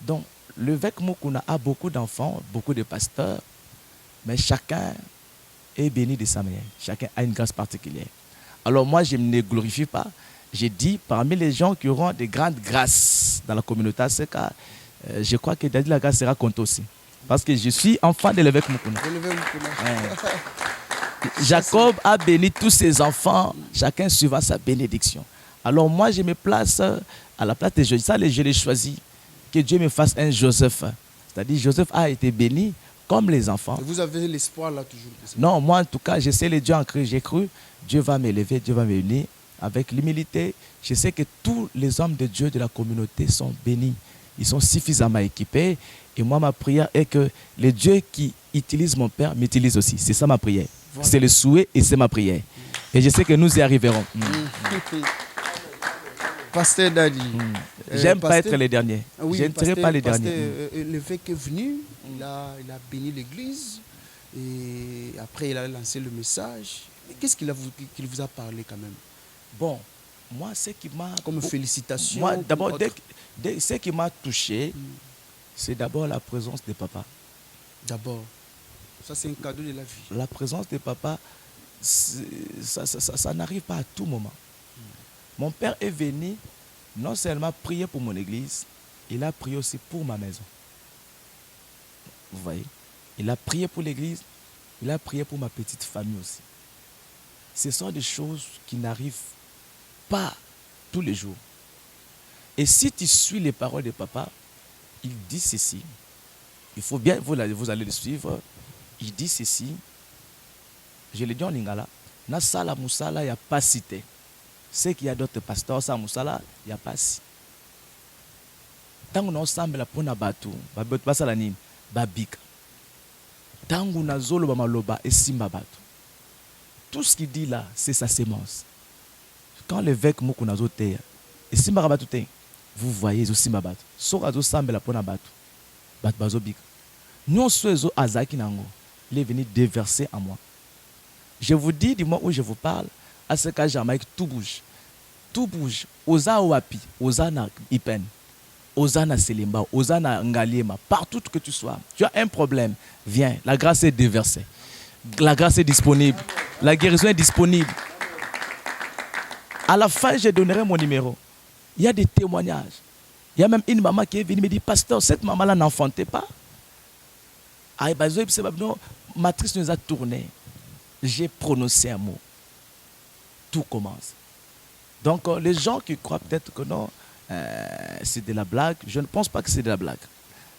Donc, l'évêque Mukuna a beaucoup d'enfants, beaucoup de pasteurs, mais chacun est béni de sa manière. Chacun a une grâce particulière. Alors moi, je ne me glorifie pas. J'ai dit, parmi les gens qui auront de grandes grâces dans la communauté ACK, je crois que Dadi la grâce sera comptée aussi. Parce que je suis enfant de l'évêque Mukuna. Jacob a béni tous ses enfants, chacun suivant sa bénédiction. Alors moi, je me place à la place de Joseph. Ça, je l'ai choisi. Que Dieu me fasse un Joseph. C'est-à-dire, Joseph a été béni comme les enfants. Et vous avez l'espoir là toujours? Non, moi en tout cas, je sais les dieux en Christ. J'ai cru, Dieu va m'élever, Dieu va m'unir. Avec l'humilité, je sais que tous les hommes de Dieu de la communauté sont bénis. Ils sont suffisamment équipés. Et moi, ma prière est que les dieux qui utilisent mon Père m'utilisent aussi. C'est ça ma prière. Voilà. C'est le souhait et c'est ma prière. Et je sais que nous y arriverons. Pasteur Dadi. J'aime pas être les derniers. Oui, je ne serai pas les derniers. L'évêque est venu, il a béni l'église. Et après, il a lancé le message. Qu'est-ce qu'il vous a parlé quand même? Bon, moi, ce qui m'a... Comme félicitations. Moi, d'abord, ce qui m'a touché, c'est d'abord la présence de papa. D'abord. Ça, c'est un cadeau de la vie. La présence de papa, ça n'arrive pas à tout moment. Mon père est venu non seulement prier pour mon église, il a prié aussi pour ma maison. Vous voyez? Il a prié pour l'église, il a prié pour ma petite famille aussi. Ce sont des choses qui n'arrivent pas tous les jours. Et si tu suis les paroles de papa, il dit ceci. Il faut bien, vous allez le suivre. Il dit ceci. Je le dis en lingala. Na sala musala ya pas cité. C'est qu'il y a d'autres pasteurs, ça musala ya pas si. Tangu na osambela pona batu, basala nini? Babika. Tangu na zolo ba maloba esimba batu. Tout ce qu'il dit là, c'est sa sémence. Quand l'évêque moko na zote, esimba batu te. Vous voyez esimba batu. Soka zo sambela pona batu. Batu bazobika. Nous sommes azaki nango. Il est venu déverser en moi. Je vous dis du moment où je vous parle, à ce cas Jamaïque, tout bouge. Tout bouge. Oza Oapi, Oza na Ipen, Oza na Selimba, Oza na Ngaliema, partout que tu sois. Tu as un problème, viens. La grâce est déversée. La grâce est disponible. La guérison est disponible. À la fin, je donnerai mon numéro. Il y a des témoignages. Il y a même une maman qui est venue me dire, pasteur, cette maman-là n'enfantait pas. Matrice nous a tourné. J'ai prononcé un mot. Tout commence. Donc, les gens qui croient peut-être que non, c'est de la blague, je ne pense pas que c'est de la blague.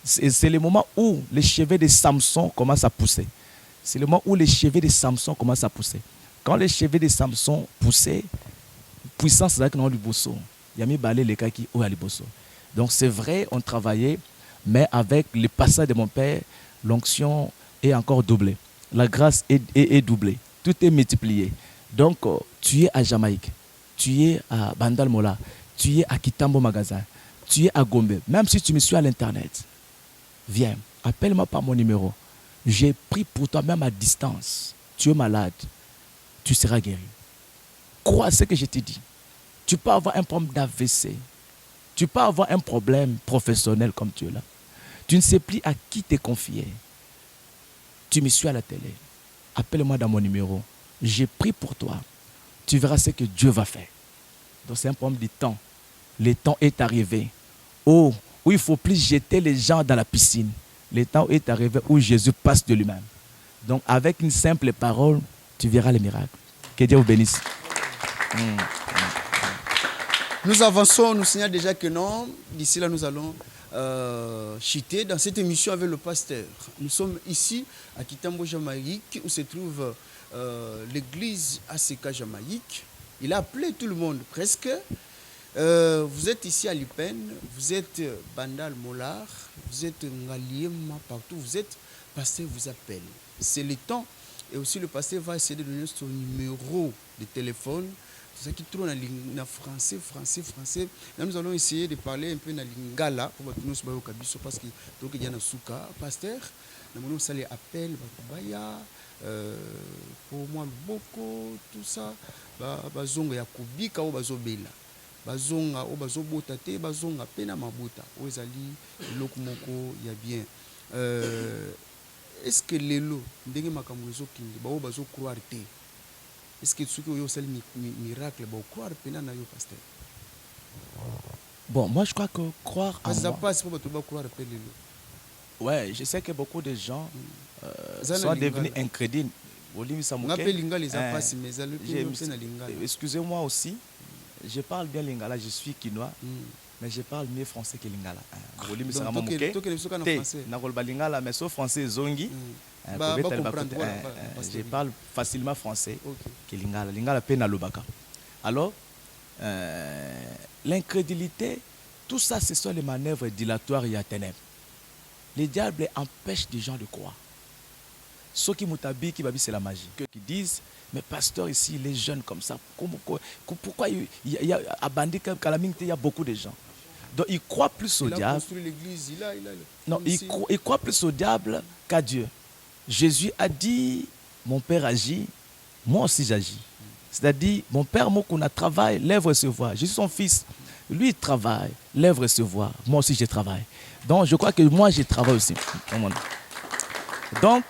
C'est le moment où les cheveux de Samson commencent à pousser. C'est le moment où les cheveux de Samson commencent à pousser. Quand les cheveux de Samson poussaient, puissance c'est là que nous avons du bosso. Il y a mis balé les cas qui ont du bosso. Donc, c'est vrai, on travaillait, mais avec le passage de mon père, l'onction est encore doublée. La grâce est doublée. Tout est multiplié. Donc, tu es à Jamaïque, tu es à Bandal Mola, tu es à Kitambo Magasin, tu es à Gombe. Même si tu me suis à l'internet, viens, appelle-moi par mon numéro. J'ai pris pour toi même à distance. Tu es malade, tu seras guéri. Crois à ce que je te dis. Tu peux avoir un problème d'AVC. Tu peux avoir un problème professionnel comme tu es là. Tu ne sais plus à qui te confier. Tu me suis à la télé. Appelle-moi dans mon numéro. J'ai pris pour toi. Tu verras ce que Dieu va faire. Donc c'est un problème de temps. Le temps est arrivé. Oh, où il ne faut plus jeter les gens dans la piscine. Le temps est arrivé où Jésus passe de lui-même. Donc avec une simple parole, tu verras les miracles. Que Dieu vous bénisse. Nous avançons, nous signalons déjà que non. D'ici là, nous allons chuter dans cette émission avec le pasteur. Nous sommes ici à Kitambo Jamaïque où se trouve l'église ACK Jamaïque. Il a appelé tout le monde presque. Vous êtes ici à Lipen, vous êtes Bandal Molar, vous êtes Ngaliema partout, vous êtes pasteur vous appelle. C'est le temps et aussi le pasteur va essayer de donner son numéro de téléphone. C'est ça qui tourne en français. Là, nous allons essayer de parler un peu en lingala pour que nous soyons au cabisso parce que donc il y a un souka pasteur. Nous allons saluer appel bakubaya pour moi beaucoup tout ça bazonga ya kubika ou bazobela bazonga ou bazobota te bazonga pena mabota ou ezali lokumoko ya bien. Est-ce que lelo ndenge makambo ezokindi ba ou bazo croire te? Est-ce que tu as un miracle pour croire pénal na yo pasteur? Bon, moi je crois que croire en ça moi. passe pour croire pénal. Ouais, je sais que beaucoup de gens sont devenus incrédules. Excusez-moi aussi, je parle bien lingala, je suis quinois, mais je parle mieux français que lingala. Mais sauf français zongi. Je parle facilement français que lingala. Lingala pena lobaka. Alors, l'incrédulité, tout ça, ce sont les manœuvres dilatoires et à ténèbres. Les diables empêchent des gens de croire. Ceux qui m'outabient, qui c'est la magie. Qui disent, mais pasteur ici, les jeunes comme ça, pourquoi il y a à Bandi Kalaming, il y a beaucoup de gens. Donc ils croient plus au diable. Non, ils croient plus au diable qu'à Dieu. Jésus a dit, mon Père agit, moi aussi j'agis. C'est-à-dire, mon Père Mokuna travaille, lèvres se voient. Je suis son fils. Lui, il travaille, lèvres se voient. Moi aussi, je travaille. Donc, je crois que moi, je travaille aussi. Donc,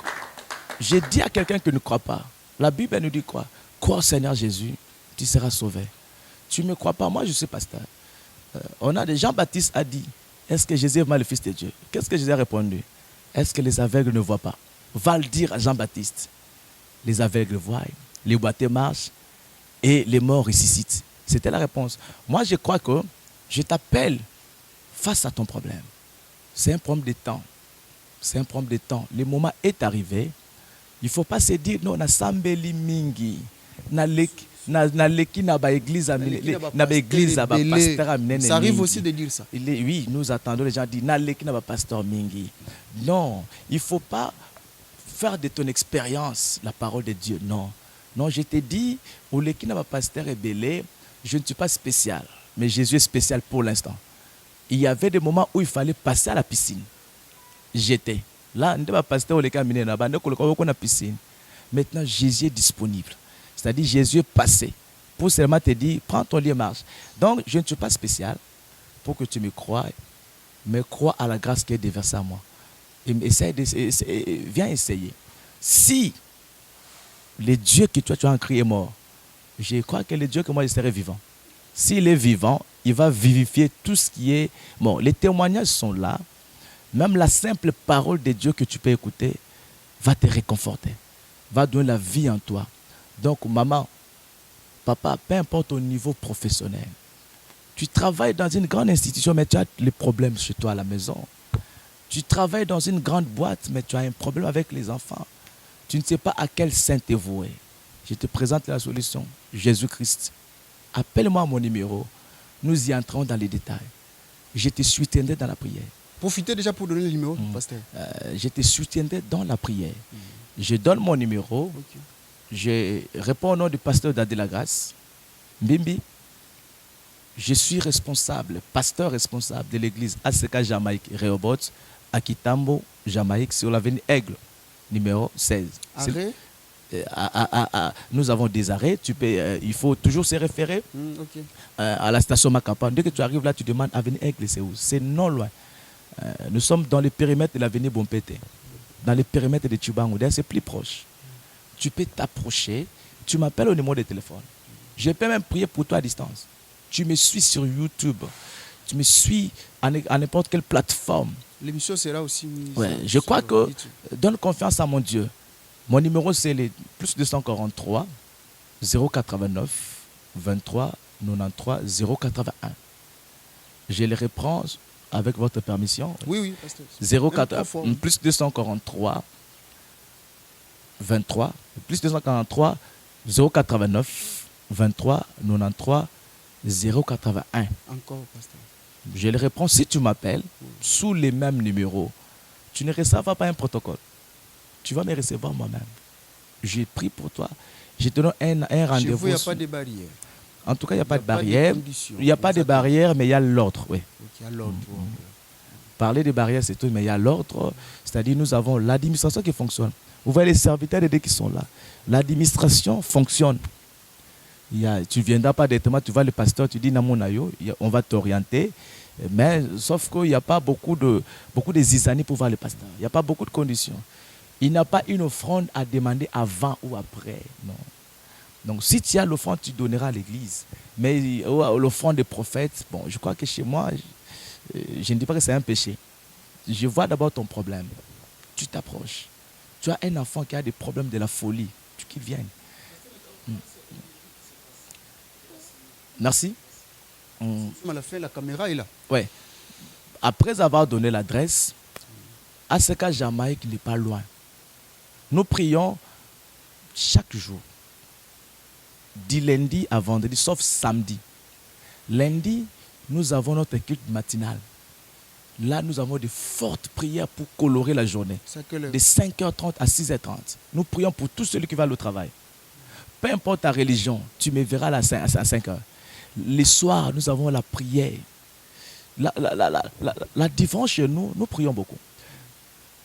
J'ai dit à quelqu'un qui ne croit pas. La Bible elle nous dit quoi? Crois au Seigneur Jésus, tu seras sauvé. Tu ne me crois pas, moi je suis pasteur. On a des Jean-Baptiste a dit, est-ce que Jésus est vraiment le Fils de Dieu? Qu'est-ce que Jésus a répondu? Est-ce que les aveugles ne voient pas? Va le dire à Jean-Baptiste. Les aveugles voient, les boiteux marchent et les morts ressuscitent. C'était la réponse. Moi je crois que je t'appelle face à ton problème. C'est un problème de temps. C'est un problème de temps. Le moment est arrivé. Il ne faut pas se dire, non, na sambeli mingi. Na leki na ba église na ba église ba pasteur minene. Ça arrive aussi de dire ça. Oui, nous attendons les gens disent, na leki na ba pasteur mingi. Non, il ne faut pas faire de ton expérience la parole de Dieu. Non. Non, je t'ai dit, au leki na ba pasteur rebelle, je ne suis pas spécial. Mais Jésus est spécial pour l'instant. Il y avait des moments où il fallait passer à la piscine. J'étais. Là, on ne pas passer au la piscine. Maintenant, Jésus est disponible. C'est-à-dire, Jésus est passé. Pour seulement te dire, prends ton lit et marche. Donc, je ne suis pas spécial pour que tu me croies, mais crois à la grâce qui est déversée à moi. Et viens essayer. Si le Dieu que toi tu as en Christ est mort, je crois que le Dieu que moi je serai vivant. S'il est vivant, il va vivifier tout ce qui est bon. Les témoignages sont là. Même la simple parole de Dieu que tu peux écouter va te réconforter, va donner la vie en toi. Donc, maman, papa, peu importe au niveau professionnel, tu travailles dans une grande institution, mais tu as les problèmes chez toi à la maison. Tu travailles dans une grande boîte, mais tu as un problème avec les enfants. Tu ne sais pas à quel saint te vouer. Je te présente la solution, Jésus-Christ. Appelle-moi à mon numéro. Nous y entrons dans les détails. Je te soutiendrai dans la prière. Profitez déjà pour donner le numéro, pasteur. Je te soutiendrai dans la prière. Je donne mon numéro. Okay. Je réponds au nom du pasteur Dadi La Grâce. Mbimbi. Je suis responsable, pasteur responsable de l'église ACK Jamaïque Rehoboth à Kitambo, Jamaïque, sur l'avenue Aigle, numéro 16. Arrêt? Nous avons des arrêts. Il faut toujours se référer à la station Macapa. Dès que tu arrives là, tu demandes avenue Aigle, c'est où? C'est non loin. Nous sommes dans les périmètres de l'avenue Bompete, dans les périmètres de Tubango. C'est plus proche. Tu peux t'approcher, tu m'appelles au numéro de téléphone. Je peux même prier pour toi à distance. Tu me suis sur YouTube, tu me suis à n'importe quelle plateforme. L'émission sera aussi mise. Ouais, je crois que donne confiance à mon Dieu. Mon numéro c'est le plus 243 089 23 93 081. Je le reprends avec votre permission. Oui, pasteur. Plus 243 23 plus 243 089 23 93 081. Encore, pasteur. Je le reprends. Si tu m'appelles sous les mêmes numéros, tu ne recevras pas un protocole. Tu vas me recevoir moi-même. J'ai pris pour toi. Je te donne un rendez-vous. Chez vous, il n'y a pas de barrière. En tout cas, il n'y a pas de barrière. Il n'y a pas de barrière, mais il y a l'ordre. Oui. Il y a l'ordre. Parler de barrières, c'est tout, mais il y a l'ordre. C'est-à-dire, nous avons l'administration qui fonctionne. Vous voyez les serviteurs de Dieu qui sont là. L'administration fonctionne. Tu ne viendras pas directement, tu vas le pasteur, tu dis Namonayo, on va t'orienter. Mais sauf qu'il n'y a pas beaucoup de zizanie pour voir le pasteur. Il n'y a pas beaucoup de conditions. Il n'y a pas une offrande à demander avant ou après. Non. Donc si tu as l'offrande, tu donneras à l'église. Mais l'offrande des prophètes, bon, je crois que chez moi, je ne dis pas que c'est un péché. Je vois d'abord ton problème. Tu t'approches. Tu as un enfant qui a des problèmes de la folie. Tu qu'il vienne. Merci. À la fin, la caméra est là. Oui. Après avoir donné l'adresse, ACK Jamaïque n'est pas loin. Nous prions chaque jour. Du lundi à vendredi, sauf samedi. Lundi, nous avons notre culte matinal. Là, nous avons de fortes prières pour colorer la journée. De 5h30 à 6h30. Nous prions pour tous ceux qui vont au travail. Peu importe ta religion, tu me verras là à 5h. Les soirs, nous avons la prière. La différence chez nous, nous prions beaucoup.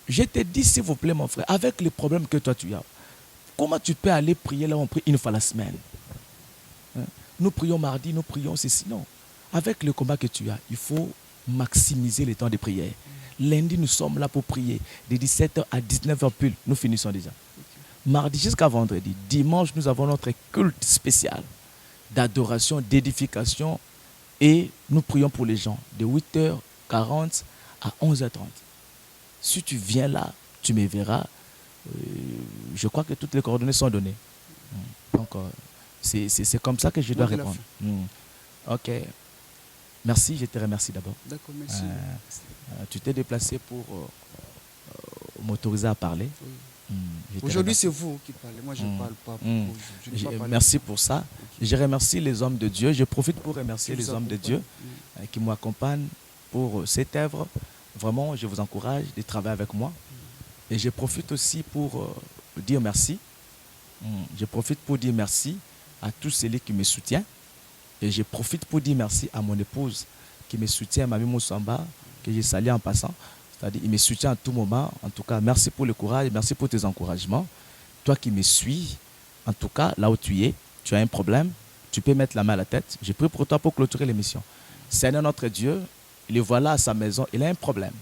Je te dis, s'il vous plaît, mon frère, avec les problèmes que toi tu as, comment tu peux aller prier là, on prie une fois la semaine? Nous prions mardi, nous prions ceci. Non. Avec le combat que tu as, il faut maximiser le temps de prière. Lundi, nous sommes là pour prier. De 17h à 19h pile, nous finissons déjà. mardi jusqu'à vendredi. Dimanche, nous avons notre culte spécial d'adoration, d'édification et nous prions pour les gens de 8h40 à 11h30. Si tu viens là, tu me verras. Je crois que toutes les coordonnées sont données. Donc, c'est comme ça que je dois répondre. Ok. Merci, je te remercie d'abord. D'accord, merci. Tu t'es déplacé pour m'autoriser à parler. Oui. Aujourd'hui, c'est vous qui parlez. Moi, je ne parle pas. Merci pour ça. Okay. Je remercie les hommes de Dieu. Je profite pour remercier les hommes de Dieu qui m'accompagnent pour cette œuvre. Vraiment, je vous encourage de travailler avec moi. Et je profite aussi pour dire merci. Je profite pour dire merci à tous ceux qui me soutiennent. Et je profite pour dire merci à mon épouse qui me soutient, Mami Moussamba, que j'ai salué en passant. C'est-à-dire, il me soutient à tout moment. En tout cas, merci pour le courage, merci pour tes encouragements. Toi qui me suis, en tout cas, là où tu es, tu as un problème, tu peux mettre la main à la tête. Je prie pour toi pour clôturer l'émission. Seigneur notre Dieu, le voilà à sa maison, il a un problème.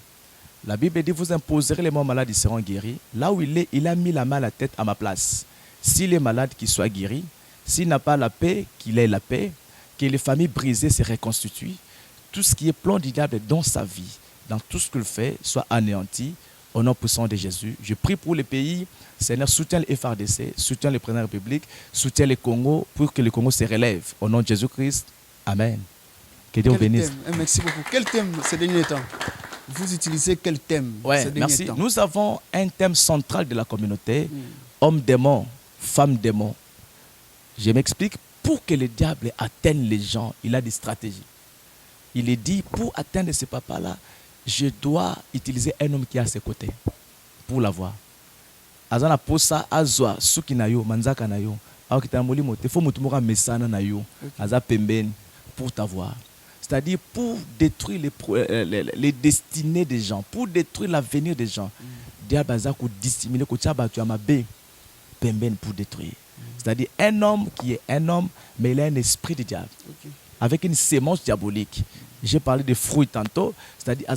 La Bible dit, vous imposerez les morts malades, ils seront guéris. Là où il est, il a mis la main à la tête à ma place. S'il est malade, qu'il soit guéri. S'il n'a pas la paix, qu'il ait la paix. Que les familles brisées se reconstituent. Tout ce qui est plan du diable dans sa vie, dans tout ce qu'il fait, soit anéanti. Au nom puissant de Jésus. Je prie pour les pays. Seigneur, soutiens le FRDC, soutiens le président de la République, soutiens le Congo pour que le Congo se relève. Au nom de Jésus-Christ. Amen. Que Dieu vous bénisse. Merci beaucoup. Quel thème ces derniers temps? Vous utilisez quel thème ces derniers merci. temps? Nous avons un thème central de la communauté. Homme démon, femme démon. Je m'explique. Pour que le diable atteigne les gens, il a des stratégies. Il est dit, pour atteindre ce papa-là, je dois utiliser un homme qui est à ses côtés pour l'avoir. Azana posa azwa suki na yo manzaka na yo akitamboli mote faut mutumura mesana na yo aza pembeni pour t'avoir. C'est-à-dire pour détruire les destinées des gens, pour détruire l'avenir des gens. Diable aza ko dissimuler ko tia batu ya mabe pembeni pour détruire. C'est-à-dire un homme qui est un homme, mais il a un esprit de diable. Avec une sémence diabolique. J'ai parlé de fruits tantôt. C'est-à-dire,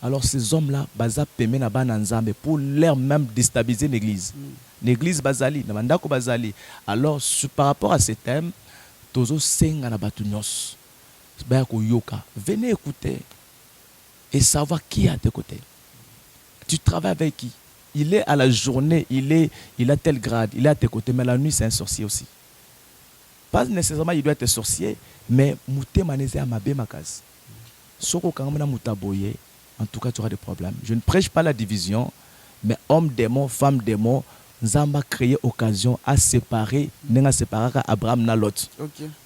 alors ces hommes-là, pour leur même déstabiliser l'église. L'église bazali, bazali. Alors, par rapport à ce thème, venez écouter et savoir qui est à tes côtés. Tu travailles avec qui? Il est à la journée, il a tel grade, il est à tes côtés, mais la nuit, c'est un sorcier aussi. Pas nécessairement il doit être sorcier, mais mouté manézé à ma bémakaz. Soko kangamana moutaboye, en tout cas, tu auras des problèmes. Je ne prêche pas la division, mais homme démon, femme démon, Nzamba créé occasion à séparer, n'a séparé Abraham na Lot.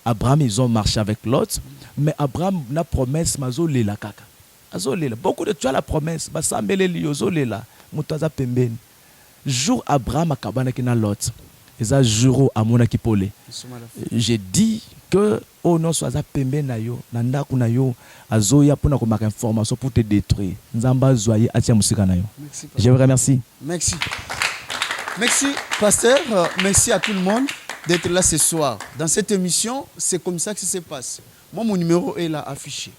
Abraham, ils ont marché avec Lot, mais Abraham n'a promesse, mazo lela kaka. Beaucoup de tu as la promesse, basambele liozo lela. Jour Abraham a kabana ki na Lot. Eza jour amona ki pole. J'ai dit que oh non soit za pembe na yo, na ndaku na yo, azoya pona ko maka information pour te détruire. Nzamba zoye atia musika na yo. Je vous remercie. Merci. Merci pasteur, merci à tout le monde d'être là ce soir. Dans cette émission, c'est comme ça que ça se passe. Moi mon numéro est là affiché.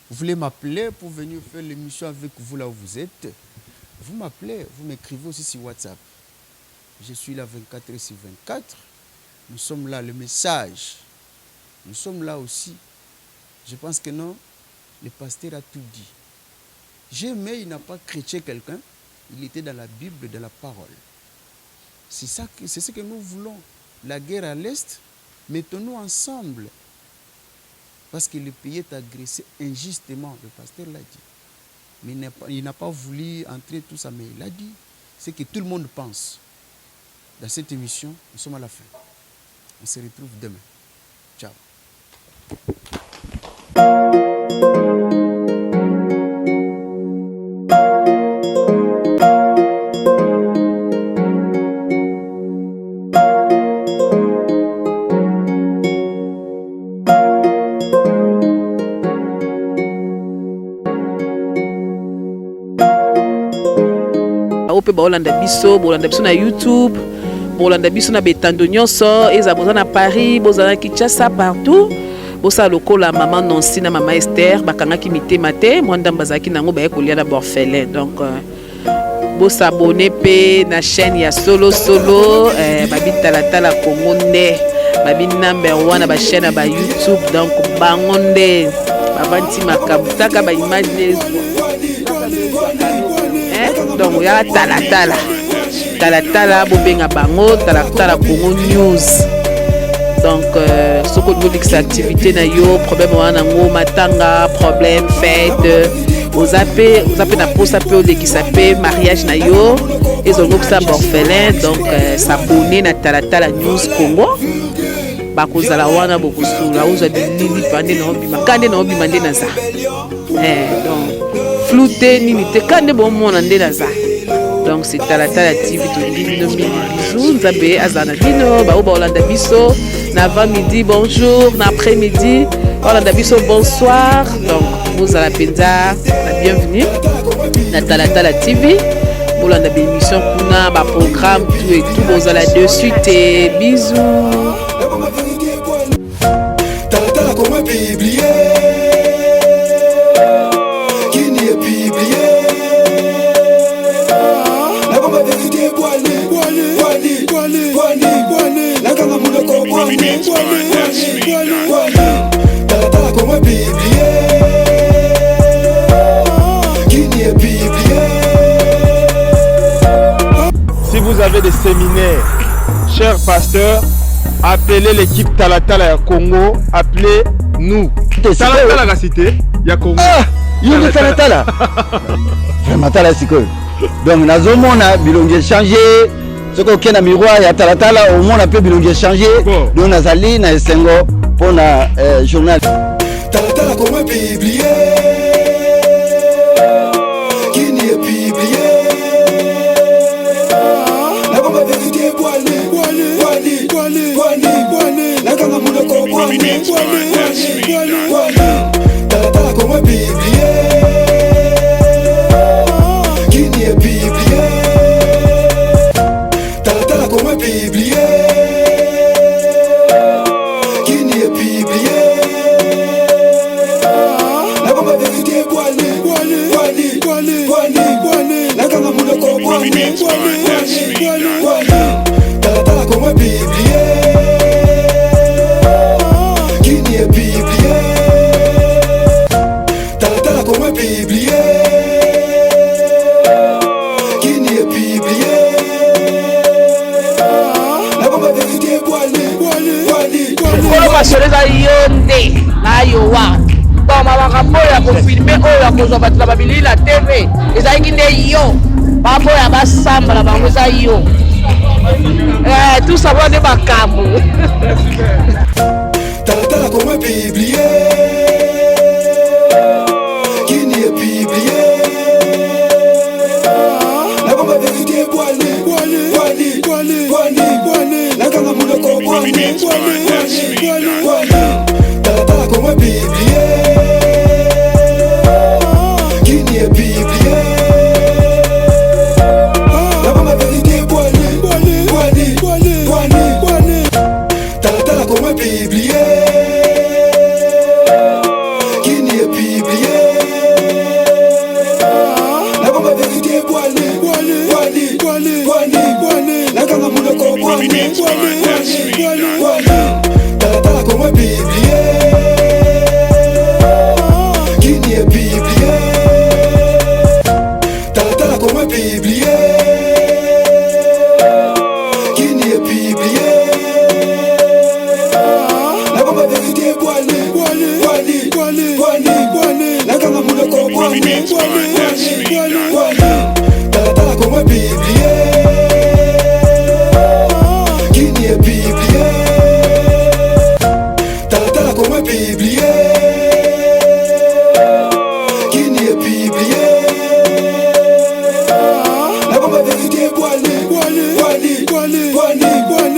Vous voulez m'appeler pour venir faire l'émission avec vous là où vous êtes. Vous m'appelez, vous m'écrivez aussi sur WhatsApp. Je suis là 24h/24. Nous sommes là, le message. Nous sommes là aussi. Je pense que non, le pasteur a tout dit. Jamais il n'a pas chrétien quelqu'un. Il était dans la Bible, dans la parole. C'est ce que nous voulons. La guerre à l'Est, mettons-nous ensemble. Parce que le pays est agressé injustement, le pasteur l'a dit. Mais il n'a pas voulu entrer tout ça, mais il a dit ce que tout le monde pense. Dans cette émission, nous sommes à la fin. On se retrouve demain. Ciao. bolanda biso na YouTube, bolanda biso na betando nyonso, eza bozana Paris, bozana Kinshasa, partout. Bosa lokola maman Nancy na maman Esther bakangaki mitema te, mwanda bazaki nango baye kolia na borfelin. Donc bo s'abonner pe na chaîne ya solo babi talatala Congo nde babi number 1 ba chaîne ba YouTube donc bango nde bavanti makabutaka ba image donc ya talatala bo benga bango talatala Congo News. Donc, ce que vous dites, activité na yo, problème wana ngo matanga, problème fête, vous appelez na posa pe qui s'appelle mariage na yo, ils ont ça orphelin, donc s'abonner na talatala News Congo. Ba kozala wana beaucoup sula, vous avez nini pande na obima, kande na obima nde na za. Donc flouté nini te kande bon mon nde na za. Donc c'est talatala TV to bino bisous, nzabe azana bino, ba Olanda biso. Avant midi, bonjour. Après-midi, Olanda biso, bonsoir. Donc, vous à la pizza, la bienvenue. Talatala TV. Olanda émission, kuna, ba programme, tout et tout. Vous à la de suite et bisous. Talatala comme biblié. Qui n'y est biblié. La bombe vérité, si vous avez des séminaires, chers pasteurs, appelez l'équipe Talatala Congo, appelez-nous. Talatala la cité, ya Congo. Ah, il y a Talatala. Vraiment Talatala c'est quoi? Donc nazomona bilongi changé. Ce qu'on a miroir ya talatala au moins on peut bilongi changer. Donc nazali na esengo pour na journal. Talatala comme biblié. Qui n'y est biblié. La bombe vérité la kanga munoko talatala comme biblié. Qui n'y est biblié. Biblié, qui n'y est biblié. La bombe vérité, la gamme mouloko, talatala comme biblié. Qui n'y est biblié. Talatala comme biblié. Qui n'y est biblié. Kolomashoreza yonde nayo wa toma bakaboya kofilme oyo akozwa bato na babili na TV ezalaki nde yo baboya basamba na bango eza yo tout ça va nde makambo talatala comme biblié qui n'y est biblié la bombe vérité la kanga mouloko talatala comme biblié. Qui n'y est biblié. La bombe vérité talatala comme biblié. Qui n'y est biblié. La bombe vérité la kanga mouloko talatala comme biblié. Qui n'y est biblié. Talatala comme biblié. Qui n'y est biblié. La bombe vérité la kanga mouloko talatala comme biblié.